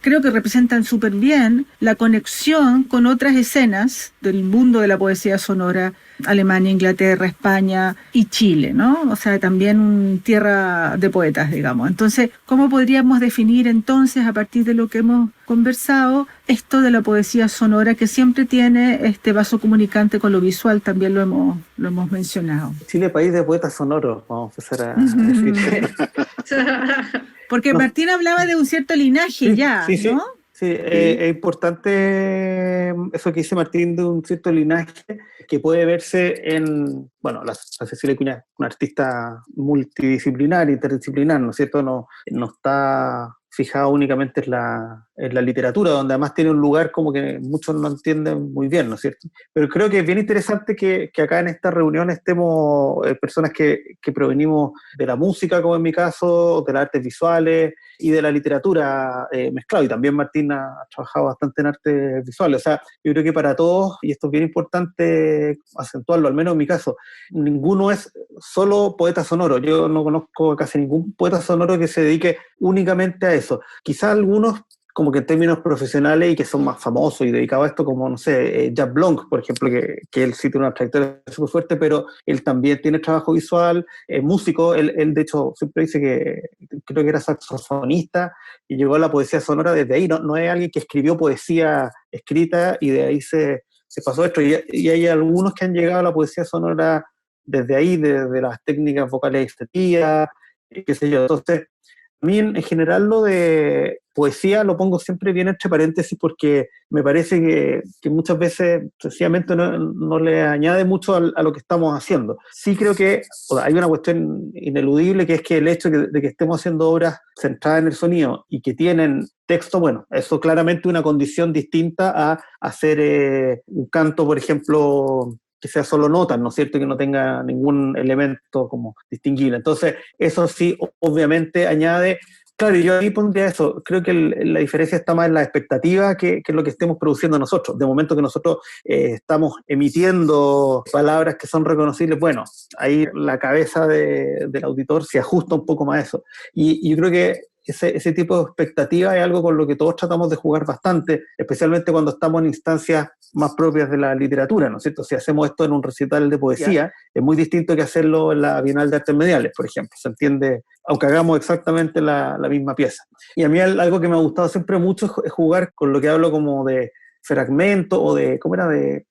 creo que representan súper bien la conexión con otras escenas del mundo de la poesía sonora, Alemania, Inglaterra, España y Chile, ¿no? O sea, también tierra de poetas, digamos. Entonces, ¿cómo podríamos definir entonces, a partir de lo que hemos conversado, esto de la poesía sonora que siempre tiene este vaso comunicante con lo visual? También lo hemos mencionado. Chile, país de poetas sonoros, vamos a empezar a decir. Porque Martín hablaba de un cierto linaje sí, ¿no? Sí, es importante eso que dice Martín de un cierto linaje que puede verse en, bueno, la Cecilia Cuña, una artista multidisciplinar, interdisciplinar, ¿no es cierto? No está fijada únicamente en en la literatura, donde además tiene un lugar como que muchos no entienden muy bien, ¿no es cierto? Pero creo que es bien interesante que acá en esta reunión estemos personas que provenimos de la música, como en mi caso, de las artes visuales y de la literatura mezclado. Y también Martín ha trabajado bastante en artes visuales. O sea, yo creo que para todos, y esto es bien importante acentuarlo, al menos en mi caso, ninguno es solo poeta sonoro. Yo no conozco casi ningún poeta sonoro que se dedique únicamente a eso. Quizás algunos como que en términos profesionales y que son más famosos y dedicados a esto, como, no sé, Jack Blanc, por ejemplo, que él sí tiene una trayectoria súper fuerte, pero él también tiene trabajo visual, es músico, él de hecho siempre dice que creo que era saxofonista y llegó a la poesía sonora desde ahí, no es alguien que escribió poesía escrita y de ahí se pasó esto, y hay algunos que han llegado a la poesía sonora desde ahí, desde las técnicas vocales extendidas, qué sé yo, entonces a mí en general lo de poesía lo pongo siempre bien entre paréntesis porque me parece que muchas veces sencillamente no le añade mucho a lo que estamos haciendo. Sí creo que hay una cuestión ineludible que es que el hecho de que estemos haciendo obras centradas en el sonido y que tienen texto, bueno, eso claramente es una condición distinta a hacer un canto, por ejemplo, que sea solo notas, ¿no es cierto? Que no tenga ningún elemento como distinguible. Entonces, eso sí, obviamente añade. Claro, y yo ahí pondría eso. Creo que la diferencia está más en la expectativa que lo que estemos produciendo nosotros. De momento que nosotros estamos emitiendo palabras que son reconocibles, bueno, ahí la cabeza del auditor se ajusta un poco más a eso. Y yo creo que ese tipo de expectativa es algo con lo que todos tratamos de jugar bastante, especialmente cuando estamos en instancias más propias de la literatura, ¿no es cierto? Si hacemos esto en un recital de poesía, es muy distinto que hacerlo en la Bienal de Artes Mediales, por ejemplo, se entiende, aunque hagamos exactamente la misma pieza. Y a mí algo que me ha gustado siempre mucho es jugar con lo que hablo como de fragmentos o de, ¿cómo era?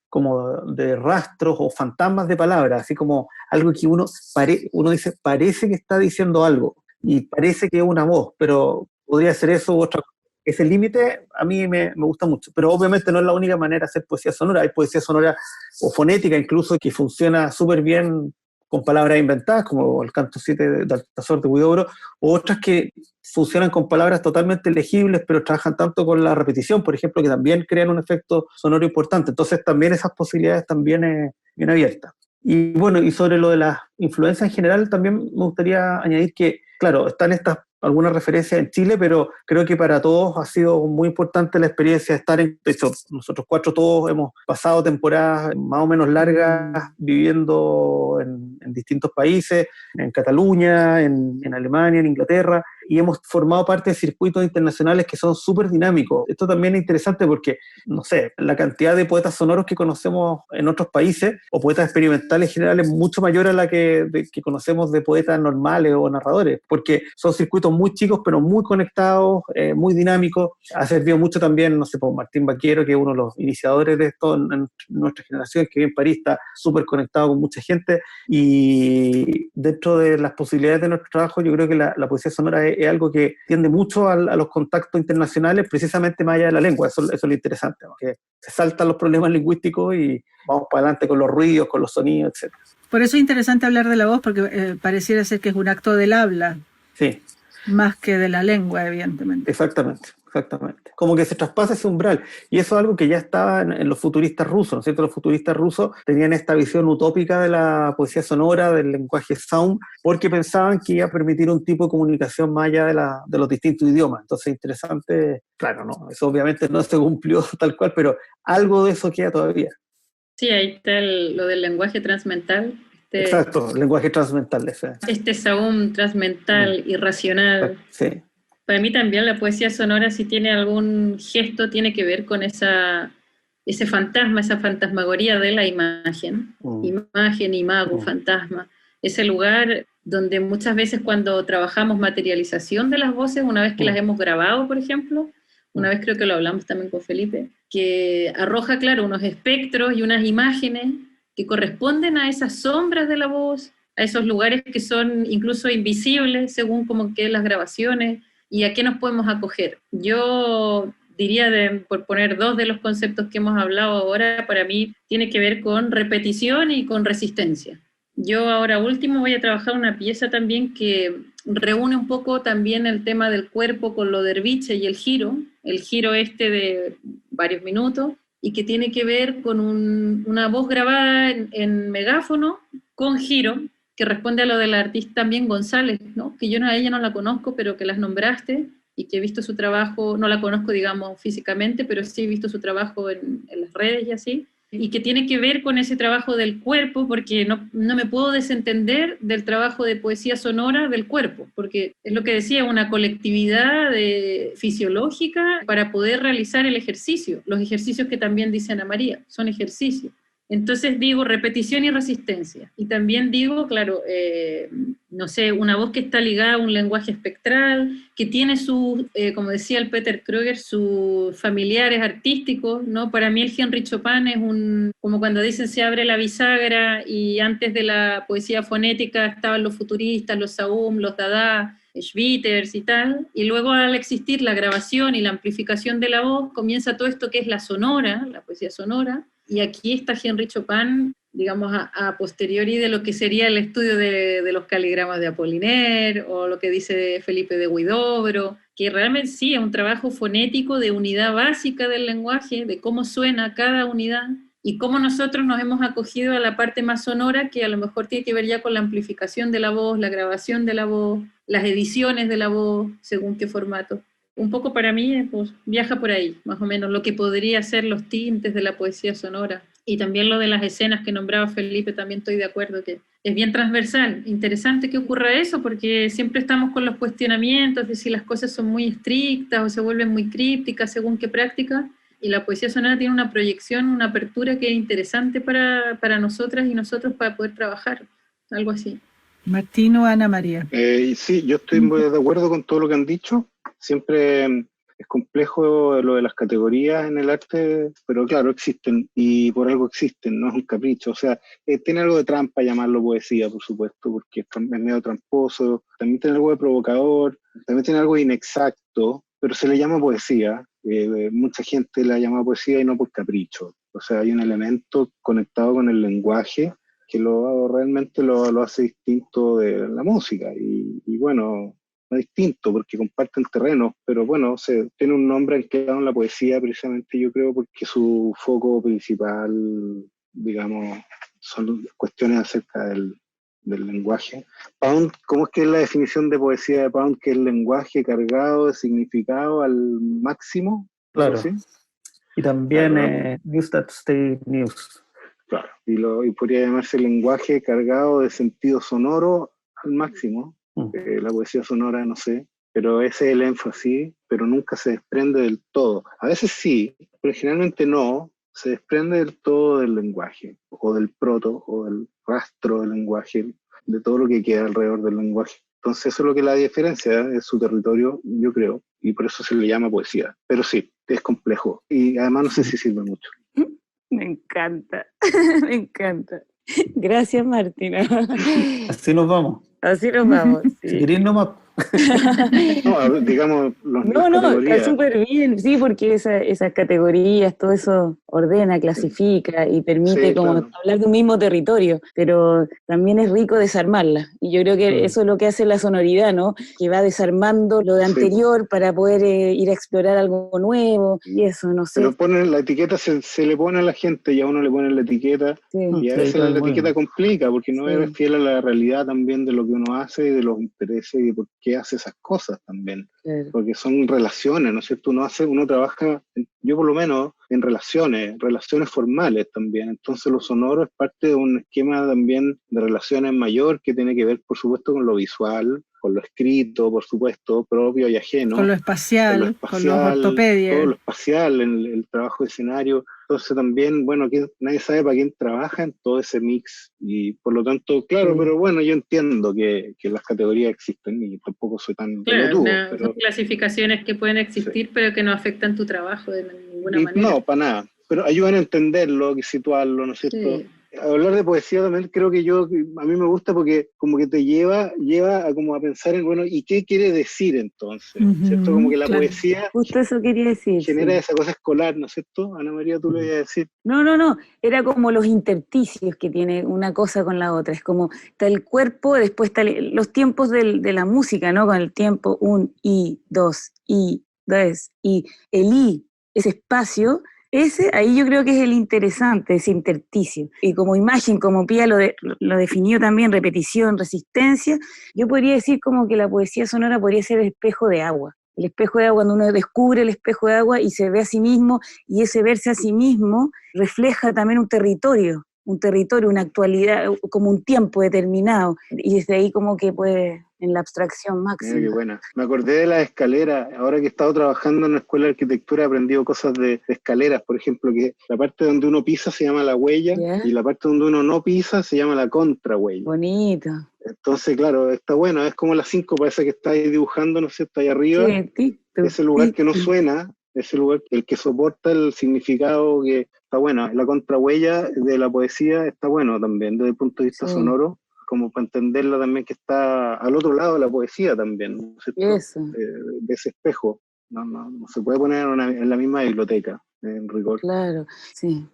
Como de rastros o fantasmas de palabras, así como algo que uno dice, parece que está diciendo algo, y parece que es una voz, pero podría ser eso u otra cosa. Ese límite a mí me gusta mucho, pero obviamente no es la única manera de hacer poesía sonora. Hay poesía sonora o fonética incluso que funciona súper bien con palabras inventadas, como el canto 7 de Altazor de Huidobro, o otras que funcionan con palabras totalmente legibles, pero trabajan tanto con la repetición, por ejemplo, que también crean un efecto sonoro importante. Entonces también esas posibilidades también bien abiertas. Y bueno, y sobre lo de las influencias en general, también me gustaría añadir que, claro, están algunas referencias en Chile, pero creo que para todos ha sido muy importante la experiencia de estar de hecho, nosotros cuatro todos hemos pasado temporadas más o menos largas viviendo en distintos países, en Cataluña, en Alemania, en Inglaterra, y hemos formado parte de circuitos internacionales que son súper dinámicos. Esto también es interesante porque, no sé, la cantidad de poetas sonoros que conocemos en otros países, o poetas experimentales en general, es mucho mayor a la que conocemos de poetas normales o narradores, porque son circuitos muy chicos, pero muy conectados, muy dinámicos. Ha servido mucho también, no sé, por Martín Baquero, que es uno de los iniciadores de esto en nuestra generación, que vive en París, está súper conectado con mucha gente, y dentro de las posibilidades de nuestro trabajo, yo creo que la poesía sonora es algo que tiende mucho a los contactos internacionales, precisamente más allá de la lengua. Eso es lo interesante, ¿no? Que se saltan los problemas lingüísticos y vamos para adelante con los ruidos, con los sonidos, etc. Por eso es interesante hablar de la voz, porque pareciera ser que es un acto del habla. Sí. Más que de la lengua, evidentemente. Exactamente. Como que se traspasa ese umbral. Y eso es algo que ya estaba en los futuristas rusos, ¿no es cierto? Los futuristas rusos tenían esta visión utópica de la poesía sonora, del lenguaje sound, porque pensaban que iba a permitir un tipo de comunicación más allá de los distintos idiomas. Entonces, interesante, claro, ¿no? Eso obviamente no se cumplió tal cual, pero algo de eso queda todavía. Sí, ahí está lo del lenguaje transmental. Exacto, el lenguaje transmental. Este sound transmental, irracional. Sí. Para mí también la poesía sonora, si tiene algún gesto, tiene que ver con ese fantasma, esa fantasmagoría de la imagen. Imagen, imago, fantasma. Ese lugar donde muchas veces cuando trabajamos materialización de las voces, una vez que las hemos grabado, por ejemplo, una vez creo que lo hablamos también con Felipe, que arroja, claro, unos espectros y unas imágenes que corresponden a esas sombras de la voz, a esos lugares que son incluso invisibles según como que las grabaciones, y a qué nos podemos acoger. Yo diría, por poner dos de los conceptos que hemos hablado ahora, para mí tiene que ver con repetición y con resistencia. Yo ahora último voy a trabajar una pieza también que reúne un poco también el tema del cuerpo con lo derviche y el giro de varios minutos, y que tiene que ver con una voz grabada en megáfono con giro, que responde a lo de la artista también González, ¿no? Que yo a ella no la conozco, pero que las nombraste, y que he visto su trabajo, no la conozco, digamos, físicamente, pero sí he visto su trabajo en las redes y así, y que tiene que ver con ese trabajo del cuerpo, porque no me puedo desentender del trabajo de poesía sonora del cuerpo, porque es lo que decía, una colectividad fisiológica para poder realizar el ejercicio, los ejercicios que también dice Ana María, son ejercicios. Entonces digo repetición y resistencia, y también digo, claro, no sé, una voz que está ligada a un lenguaje espectral, que tiene como decía el Peter Kroeger, sus familiares artísticos, ¿no? Para mí el Henry Chopin es como cuando dicen se abre la bisagra, y antes de la poesía fonética estaban los futuristas, los Saum, los Dada, Schwitters y tal, y luego al existir la grabación y la amplificación de la voz, comienza todo esto que es la sonora, la poesía sonora, y aquí está Henry Chopin, digamos, a posteriori de lo que sería el estudio de los caligramas de Apollinaire, o lo que dice Felipe de Huidobro, que realmente sí es un trabajo fonético de unidad básica del lenguaje, de cómo suena cada unidad, y cómo nosotros nos hemos acogido a la parte más sonora, que a lo mejor tiene que ver ya con la amplificación de la voz, la grabación de la voz, las ediciones de la voz, según qué formato. Un poco para mí, pues, viaja por ahí, más o menos, lo que podría ser los tintes de la poesía sonora. Y también lo de las escenas que nombraba Felipe, también estoy de acuerdo, que es bien transversal. Interesante que ocurra eso, porque siempre estamos con los cuestionamientos de si las cosas son muy estrictas o se vuelven muy crípticas según qué práctica, y la poesía sonora tiene una proyección, una apertura que es interesante para nosotras y nosotros para poder trabajar, algo así. Martín o Ana María. Sí, yo estoy muy de acuerdo con todo lo que han dicho. Siempre es complejo lo de las categorías en el arte, pero claro, existen, y por algo existen, no es un capricho. O sea, tiene algo de trampa llamarlo poesía, por supuesto, porque es medio tramposo, también tiene algo de provocador, también tiene algo de inexacto, pero se le llama poesía. Mucha gente la llama poesía y no por capricho. O sea, hay un elemento conectado con el lenguaje que realmente lo hace distinto de la música, y bueno, no distinto porque comparten terrenos, pero bueno, tiene un nombre anclado en la poesía precisamente, yo creo, porque su foco principal, digamos, son cuestiones acerca del lenguaje. Pound, ¿cómo es que es la definición de poesía de Pound? Que es el lenguaje cargado de significado al máximo. Claro. ¿Sí? Y también Claro. News That Stay News. Claro, y podría llamarse lenguaje cargado de sentido sonoro al máximo. La poesía sonora, no sé, pero ese es el énfasis, pero nunca se desprende del todo. A veces sí, pero generalmente no, se desprende del todo del lenguaje, o del proto, o del rastro del lenguaje, de todo lo que queda alrededor del lenguaje. Entonces eso es lo que la diferencia es su territorio, yo creo, y por eso se le llama poesía. Pero sí, es complejo, y además no sé si sirve mucho. Me encanta, me encanta. Gracias, Martina. Así nos vamos. Así nos vamos. Sí. Si queréis nomás. No, digamos, las No, categorías. está súper bien, sí, porque esas categorías, todo eso ordena, clasifica y permite como claro, hablar de un mismo territorio, pero también es rico desarmarla. Y yo creo que eso es lo que hace la sonoridad, ¿no? Que va desarmando lo de anterior para poder ir a explorar algo nuevo y eso, no sé. Pero ponen la etiqueta, se le pone a la gente y a uno le ponen la etiqueta, y a veces la etiqueta complica porque no es fiel a la realidad también de lo que uno hace, de los intereses y de por qué hace esas cosas también. Claro. Porque son relaciones, ¿no es cierto? Uno trabaja, yo por lo menos, en relaciones formales también. Entonces lo sonoro es parte de un esquema también de relaciones mayor que tiene que ver, por supuesto, con lo visual, con lo escrito, por supuesto, propio y ajeno. Con lo espacial, con los ortopedias. Todo lo espacial, el trabajo de escenario. Entonces también, bueno, nadie sabe para quién trabaja en todo ese mix. Y por lo tanto, claro, pero bueno, yo entiendo que las categorías existen y tampoco soy tan pelotudo. Son clasificaciones que pueden existir, pero que no afectan tu trabajo de ninguna manera. No, para nada. Pero ayudan a entenderlo, a situarlo, ¿no es cierto? hablar de poesía también creo que a mí me gusta porque como que te lleva a como a pensar en, bueno, ¿y qué quiere decir entonces? ¿Cierto? Como que la claro. poesía Justo eso quería decir, genera sí. esa cosa escolar, ¿no es cierto? Ana María, tú le ibas a decir. No, era como los intersticios que tiene una cosa con la otra, es como está el cuerpo, después los tiempos de la música, ¿no? Con el tiempo, un, y, dos, y el i, ese espacio, ese ahí yo creo que es el interesante, ese intersticio. Y como imagen, como Pía lo definió también, repetición, resistencia, yo podría decir como que la poesía sonora podría ser el espejo de agua. El espejo de agua, cuando uno descubre el espejo de agua y se ve a sí mismo, y ese verse a sí mismo refleja también un territorio, una actualidad, como un tiempo determinado, y desde ahí como que puede, en la abstracción Mira qué máxima. buena. Me acordé de las escaleras. Ahora que he estado trabajando en la escuela de arquitectura, he aprendido cosas de escaleras. Por ejemplo, que la parte donde uno pisa se llama la huella ¿Ya? y la parte donde uno no pisa se llama la contrahuella. Bonito. Entonces, claro, está bueno. Es como las 5, parece que está ahí dibujando, ¿no es cierto? Ahí arriba. Sí, Ese lugar que no suena, ese lugar, el que soporta el significado que está bueno. La contrahuella de la poesía está bueno también, desde el punto de vista sí, sonoro, como para entenderla también que está al otro lado de la poesía también, ¿no es cierto? eso, De ese espejo. No se puede poner en la misma biblioteca, en rigor. claro, sí.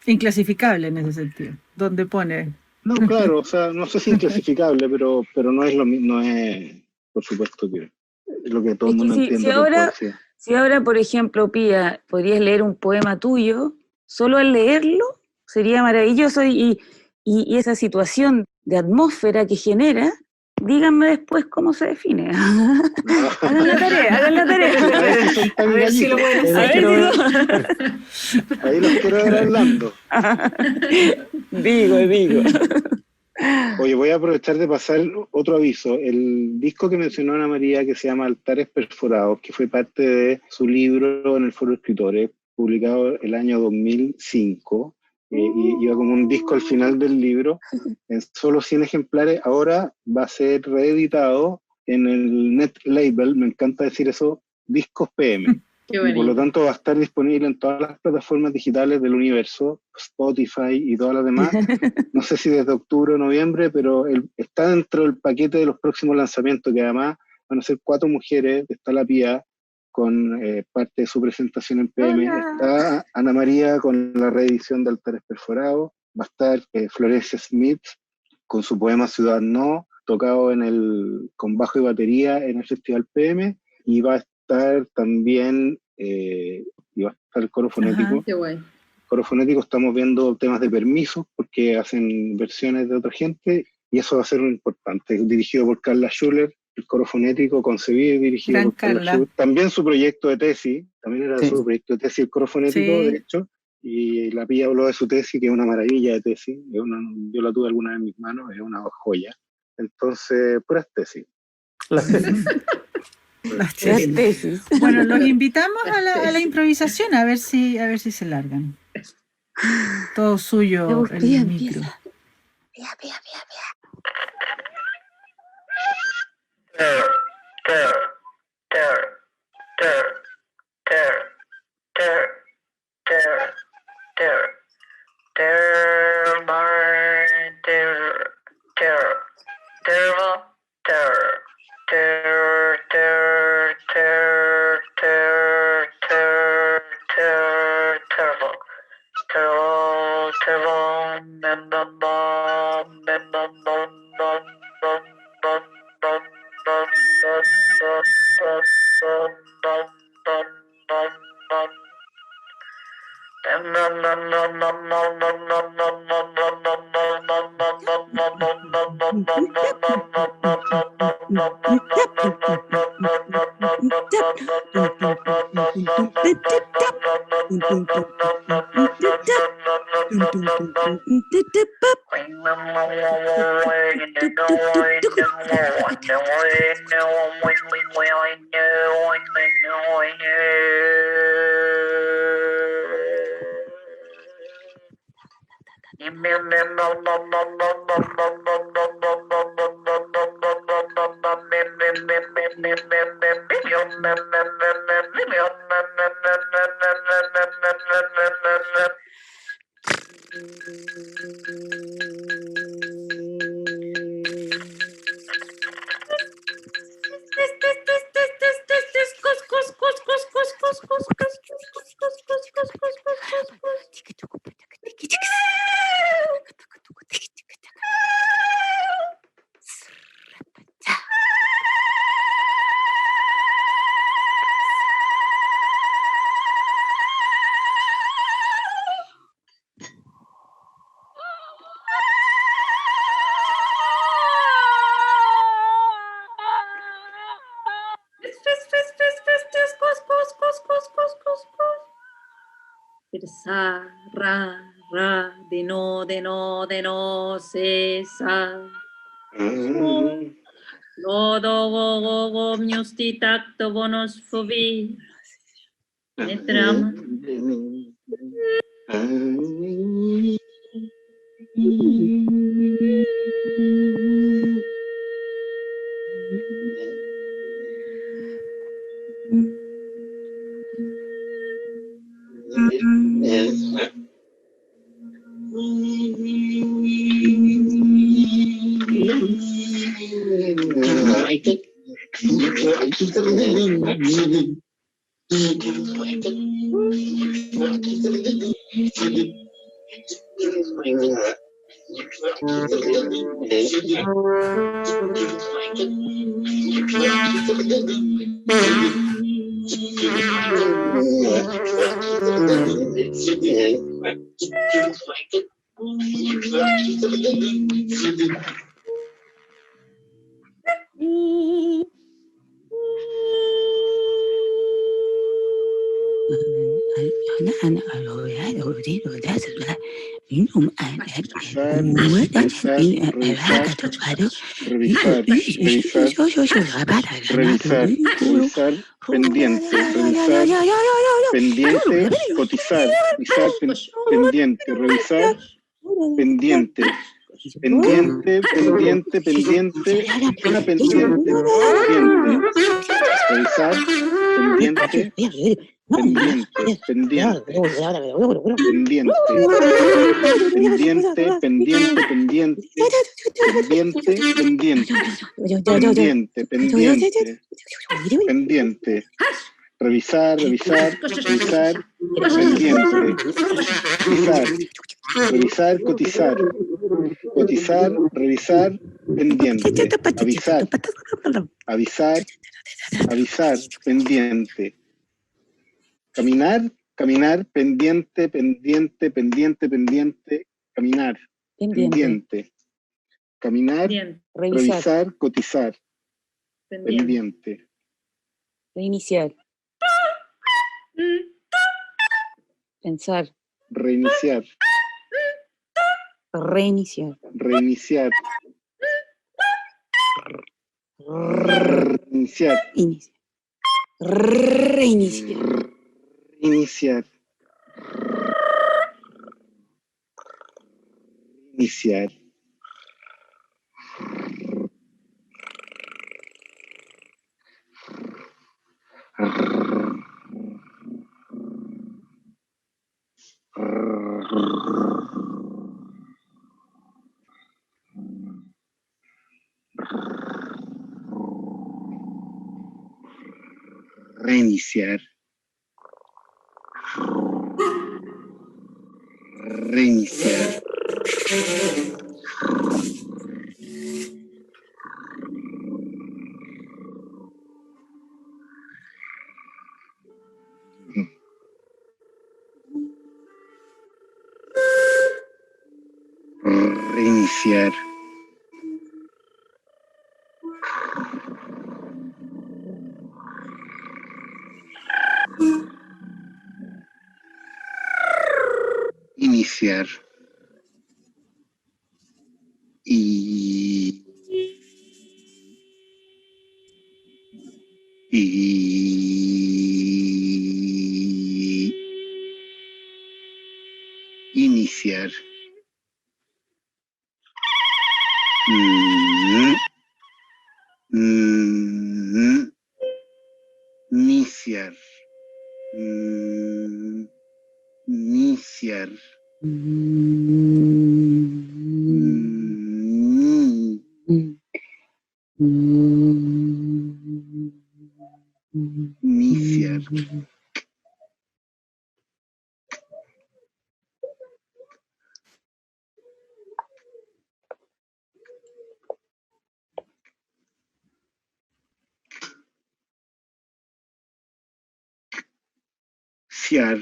Inclasificable en ese sentido. Donde pone. No, claro, o sea, no sé si inclasificable, pero no es lo mismo, no es, por supuesto que es lo que todo el Es que mundo entiende por poesía. si ahora, por ejemplo, Pía, podrías leer un poema tuyo, solo al leerlo sería maravilloso y esa situación de atmósfera que genera, díganme después cómo se define. Hagan la tarea, hagan la A ver si tarea. son A tan ver si lo gallitos. pueden A hacer. ver Ahí los quiero ver hablando. digo. Oye, voy a aprovechar de pasar otro aviso. El disco que mencionó Ana María, que se llama Altares Perforados, que fue parte de su libro en el Foro de Escritores, publicado el año 2005, y iba como un disco al final del libro, en solo 100 ejemplares, ahora va a ser reeditado en el net label, me encanta decir eso, Discos PM. Qué Y por lo bonito. tanto va a estar disponible en todas las plataformas digitales del universo, Spotify y todas las demás. No sé si desde octubre o noviembre, pero está dentro del paquete de los próximos lanzamientos, que además van a ser 4 mujeres. Está la Pía con parte de su presentación en PM. Hola. Está Ana María con la reedición de Altares Perforados. Va a estar Florencia Smith con su poema Ciudad No, tocado con bajo y batería en el Festival PM. Y va a estar también y va a estar el coro fonético. Qué guay. Coro fonético estamos viendo temas de permiso porque hacen versiones de otra gente y eso va a ser muy importante. Dirigido por Carla Schuller, el coro fonético concebido y dirigido Gran por Carla Carla. Schuller. También su proyecto de tesis, también era Sí. su proyecto de tesis el coro fonético, Sí. de hecho, y la Pía habló de su tesis, que es una maravilla de tesis. Yo la tuve alguna vez en mis manos, es una joya. Entonces, puras tesis. Las tesis. Las Las tesis. tesis. Bueno, los invitamos a la improvisación a ver si se largan. Todo suyo el Pía, micro. empieza. Pía. de no, de no, de no, cesa. No, do, go, go, go, mjusti, tacto, bonos, fobi. Netrama. Pendiente, cotizar, pendiente, revisar, pendiente, pendiente, pendiente, pendiente, una pendiente, revisar, pendiente, pendiente, pendiente, pendiente, pendiente, pendiente, pendiente, pendiente, pendiente, pendiente, pendiente, revisar, pendiente, revisar, cotizar, revisar, pendiente, avisar, pendiente, caminar, pendiente, caminar, pendiente, caminar, Bien. revisar, cotizar, pendiente. Reiniciar. Pensar. Reiniciar. Reiniciar. Reiniciar. Reiniciar. Reiniciar. Iniciar. Iniciar. Reiniciar. Reiniciar. Reiniciar. Iniciar. Iniciar. Iniciar. Iniciar. Iniciar. Ciar.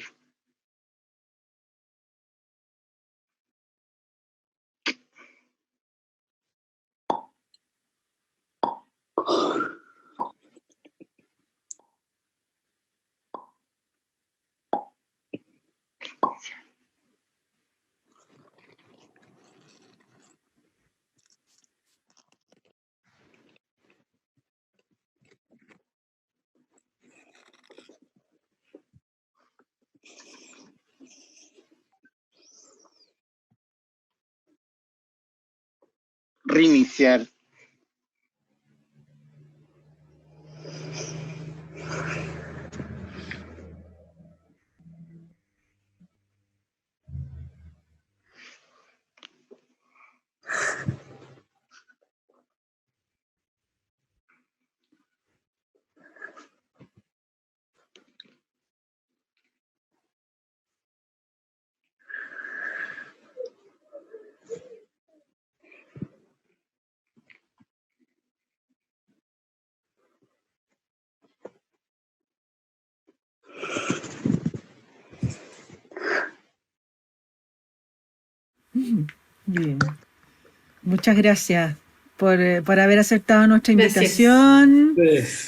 reiniciar. Bien. Muchas gracias por haber aceptado nuestra Gracias. invitación, Pues,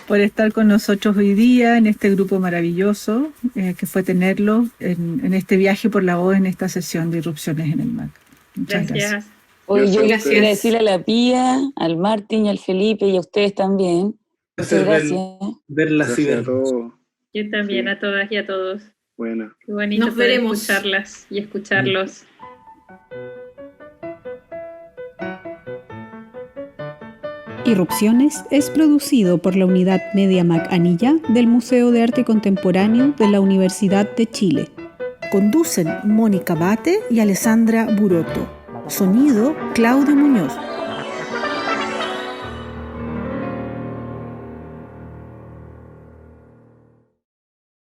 por estar con nosotros hoy día en este grupo maravilloso que fue tenerlo en este viaje por la voz en esta sesión de Irrupciones en el MAC. Muchas gracias. Gracias. Oye, yo Gracias. quisiera decirle a la Pía, al Martín y al Felipe y a ustedes también. Muchas gracias. verla así, Gracias a verla. todos. Yo también, Sí. a todas y a todos. Buena. Qué bonito Nos poder veremos. escucharlas y escucharlos. Irrupciones es producido por la Unidad Media Mac Anilla del Museo de Arte Contemporáneo de la Universidad de Chile. Conducen Mónica Bate y Alessandra Buroto. Sonido, Claudio Muñoz.